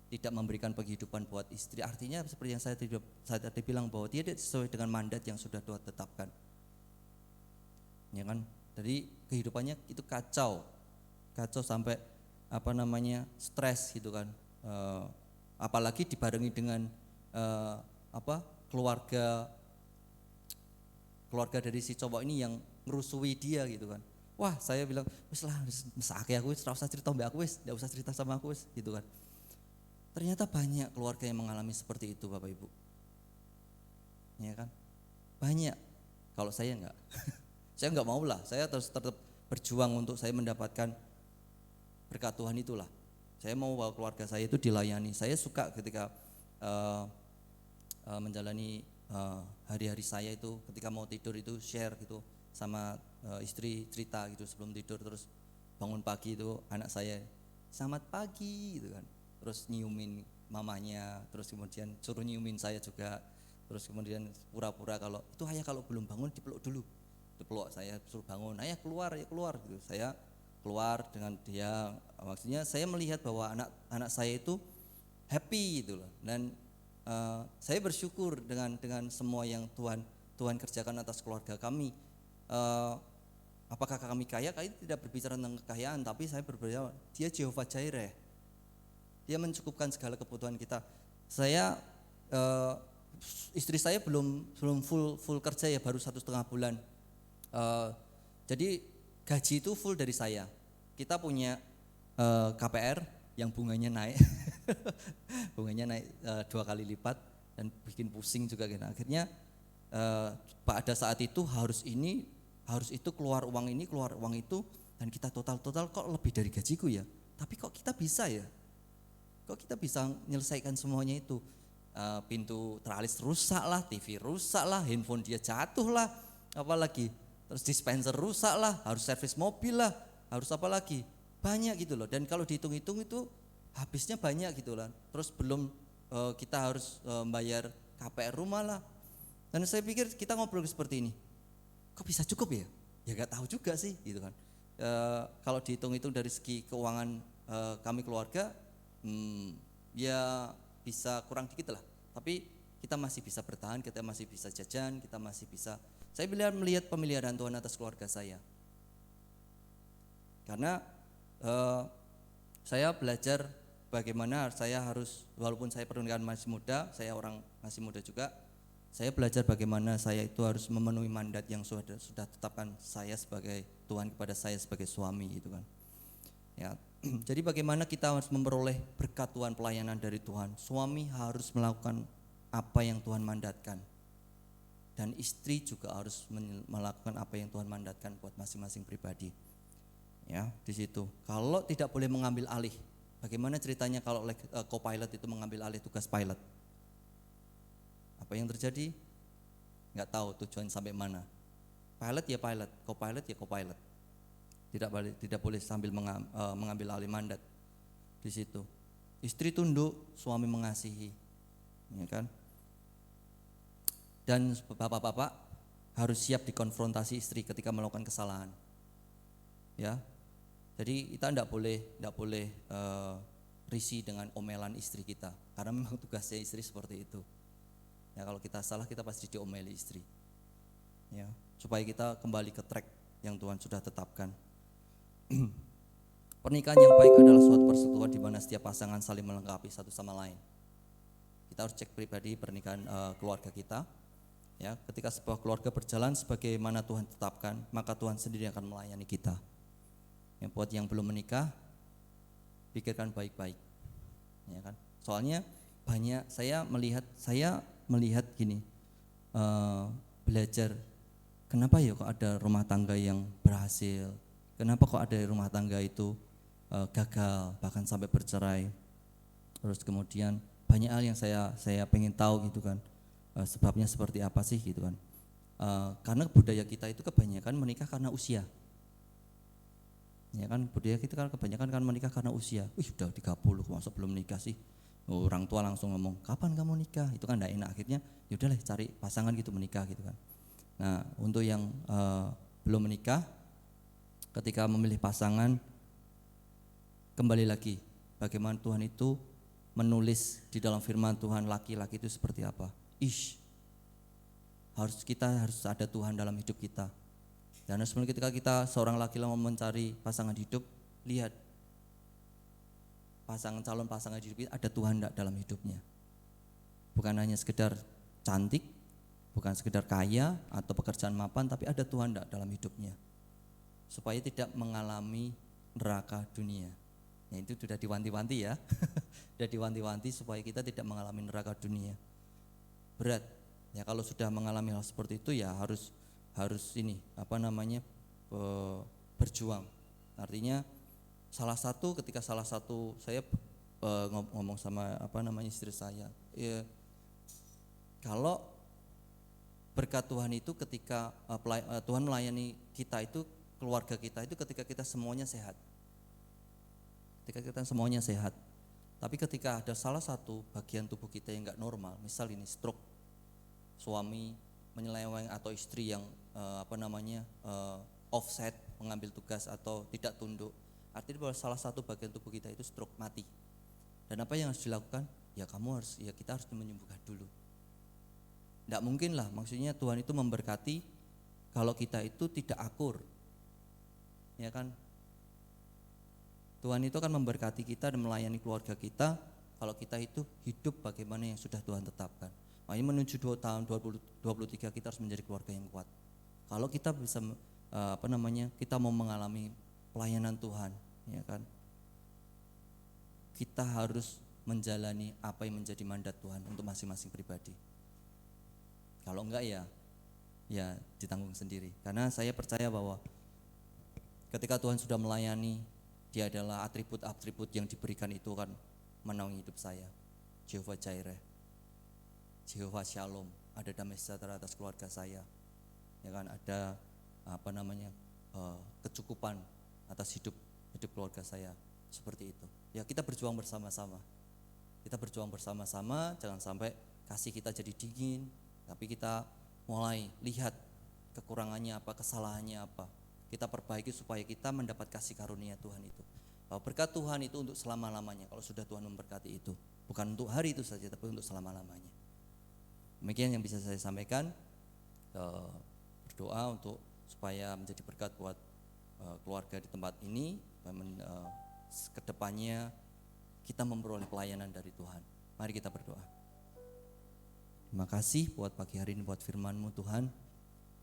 Speaker 1: Tidak memberikan penghidupan buat istri. Artinya seperti yang saya tadi bilang bahwa dia tidak sesuai dengan mandat yang sudah Tuhan tetapkan. Ya kan, jadi kehidupannya itu kacau sampai stres gitu kan, apalagi dibarengi dengan keluarga dari si cowok ini yang ngerusui dia gitu kan. Wah, saya bilang wis lah, mesake aku wis ora usah cerita mbak aku wis, enggak usah cerita sama aku wis gitu kan. Ternyata banyak keluarga yang mengalami seperti itu Bapak Ibu. Ya kan? Banyak. Kalau saya enggak. Saya enggak mau lah, saya terus tetap berjuang untuk saya mendapatkan berkat Tuhan itulah. Saya mau bahwa keluarga saya itu dilayani. Saya suka ketika menjalani hari-hari saya itu ketika mau tidur itu share gitu sama istri, cerita gitu sebelum tidur, terus bangun pagi itu anak saya selamat pagi gitu kan, terus nyiumin mamanya, terus kemudian suruh nyiumin saya juga, terus kemudian pura-pura kalau itu ayah kalau belum bangun dipeluk dulu. Dipeluk saya, suruh bangun, ayah keluar gitu. Saya keluar dengan dia, maksudnya saya melihat bahwa anak saya itu happy gitu loh. Dan saya bersyukur dengan semua yang Tuhan kerjakan atas keluarga kami. Apakah kami kaya? Kami tidak berbicara tentang kekayaan, tapi saya berbicara dia Jehovah Jireh. Dia mencukupkan segala kebutuhan kita. Saya istri saya belum full kerja ya, baru 1,5 bulan. Jadi gaji itu full dari saya. Kita punya KPR yang bunganya naik, bunganya naik 2 kali lipat dan bikin pusing juga gitu. Akhirnya pada saat itu harus itu keluar uang ini, keluar uang itu, dan kita total kok lebih dari gajiku ya. Tapi kok kita bisa ya? Kok kita bisa menyelesaikan semuanya itu? Pintu teralis rusak lah, TV rusak lah, handphone dia jatuh lah, apalagi terus dispenser rusak lah, harus servis mobil lah, harus apa lagi, banyak gitu loh. Dan kalau dihitung-hitung itu habisnya banyak gitu lah. Terus belum kita harus membayar KPR rumah lah. Dan saya pikir kita ngobrol seperti ini, kok bisa cukup ya? Ya gak tahu juga sih gitu kan. kalau dihitung-hitung dari segi keuangan kami keluarga, ya bisa kurang dikit lah. Tapi kita masih bisa bertahan, kita masih bisa jajan, kita masih bisa. Saya melihat pemeliharaan Tuhan atas keluarga saya. Karena saya belajar bagaimana saya harus, walaupun saya pernikahan masih muda, saya orang masih muda juga, saya belajar bagaimana saya itu harus memenuhi mandat yang sudah tetapkan saya sebagai Tuhan kepada saya sebagai suami gitu kan. Ya, jadi bagaimana kita harus memperoleh berkat Tuhan, pelayanan dari Tuhan. Suami harus melakukan apa yang Tuhan mandatkan. Dan istri juga harus melakukan apa yang Tuhan mandatkan buat masing-masing pribadi. Ya, di situ. Kalau tidak boleh mengambil alih, bagaimana ceritanya kalau co-pilot itu mengambil alih tugas pilot? Apa yang terjadi? Nggak tahu tujuan sampai mana. Pilot ya pilot, co-pilot ya co-pilot. Tidak boleh sambil mengambil alih mandat di situ. Istri tunduk, suami mengasihi, ya kan? Dan bapak-bapak harus siap dikonfrontasi istri ketika melakukan kesalahan. Ya, jadi kita tidak boleh risih dengan omelan istri kita, karena memang tugasnya istri seperti itu. Ya, kalau kita salah kita pasti diomeli istri. Ya, supaya kita kembali ke track yang Tuhan sudah tetapkan. Pernikahan yang baik adalah suatu persekutuan di mana setiap pasangan saling melengkapi satu sama lain. Kita harus cek pribadi pernikahan keluarga kita. Ya, ketika sebuah keluarga berjalan sebagaimana Tuhan tetapkan, maka Tuhan sendiri akan melayani kita. Yang buat yang belum menikah, pikirkan baik-baik, ya kan? Soalnya banyak saya melihat gini, belajar kenapa ya kok ada rumah tangga yang berhasil, kenapa kok ada rumah tangga itu gagal bahkan sampai bercerai. Terus kemudian banyak hal yang saya pengen tahu gitu kan, sebabnya seperti apa sih gitu kan. Karena budaya kita itu kebanyakan menikah karena usia. Ya kan, budaya kita kan kebanyakan kan menikah karena usia. Udah 30 masa belum nikah sih. Orang tua langsung ngomong, "Kapan kamu nikah?" Itu kan enggak enak, akhirnya yaudahlah cari pasangan gitu menikah gitu kan. Nah, untuk yang belum menikah, ketika memilih pasangan, kembali lagi bagaimana Tuhan itu menulis di dalam firman Tuhan laki-laki itu seperti apa. Kita harus ada Tuhan dalam hidup kita. Dan sebenarnya ketika kita seorang laki-laki mau mencari pasangan hidup, lihat calon pasangan hidup ada Tuhan dalam hidupnya. Bukan hanya sekedar cantik, bukan sekedar kaya atau pekerjaan mapan, tapi ada Tuhan dalam hidupnya. Supaya tidak mengalami neraka dunia. Nah, itu sudah diwanti-wanti ya. Sudah diwanti-wanti supaya kita tidak mengalami neraka dunia. Berat. Ya, kalau sudah mengalami hal seperti itu ya harus berjuang. Artinya ketika salah satu saya ngomong sama istri saya, ya, kalau berkat Tuhan itu ketika Tuhan melayani kita itu, keluarga kita itu ketika kita semuanya sehat. Ketika kita semuanya sehat. Tapi ketika ada salah satu bagian tubuh kita yang enggak normal, misal ini stroke, suami menyeleweng atau istri yang offset, mengambil tugas atau tidak tunduk, artinya bahwa salah satu bagian tubuh kita itu stroke, mati. Dan apa yang harus dilakukan? Ya kita harus menyembuhkan dulu. Tidak mungkin lah, maksudnya Tuhan itu memberkati kalau kita itu tidak akur, ya kan? Tuhan itu akan memberkati kita dan melayani keluarga kita kalau kita itu hidup bagaimana yang sudah Tuhan tetapkan. Makanya menuju tahun 2023 kita harus menjadi keluarga yang kuat. Kalau kita bisa kita mau mengalami pelayanan Tuhan, ya kan? Kita harus menjalani apa yang menjadi mandat Tuhan untuk masing-masing pribadi. Kalau enggak ya ditanggung sendiri. Karena saya percaya bahwa ketika Tuhan sudah melayani, Dia adalah atribut-atribut yang diberikan itu kan menaungi hidup saya. Jehovah Jireh, Jehovah Shalom, ada damai sejahtera atas keluarga saya, ya kan, ada kecukupan atas hidup keluarga saya, seperti itu. Ya, kita berjuang bersama-sama. Jangan sampai kasih kita jadi dingin, tapi kita mulai lihat kekurangannya apa, kesalahannya apa. kita perbaiki supaya kita mendapat kasih karunia Tuhan itu. Bahwa berkat Tuhan itu untuk selama-lamanya. Kalau sudah Tuhan memberkati itu, bukan untuk hari itu saja, tapi untuk selama-lamanya. Demikian yang bisa saya sampaikan. Berdoa untuk supaya menjadi berkat buat keluarga di tempat ini. Kedepannya kita memperoleh pelayanan dari Tuhan. Mari kita berdoa. Terima kasih buat pagi hari ini, buat firman-Mu Tuhan.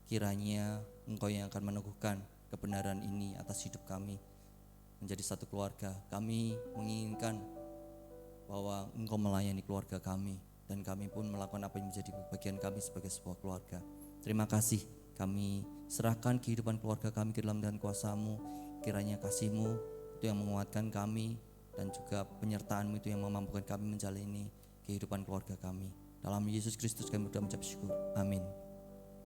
Speaker 1: Kiranya Engkau yang akan meneguhkan kebenaran ini atas hidup kami menjadi satu keluarga. Kami menginginkan bahwa Engkau melayani keluarga kami, dan kami pun melakukan apa yang menjadi bagian kami sebagai sebuah keluarga. Terima kasih, kami serahkan kehidupan keluarga kami ke dalam dan kuasa-Mu. Kiranya kasih-Mu itu yang menguatkan kami, dan juga penyertaan-Mu itu yang memampukan kami menjalani kehidupan keluarga kami. Dalam Yesus Kristus kami berdoa mengucap syukur. Amin.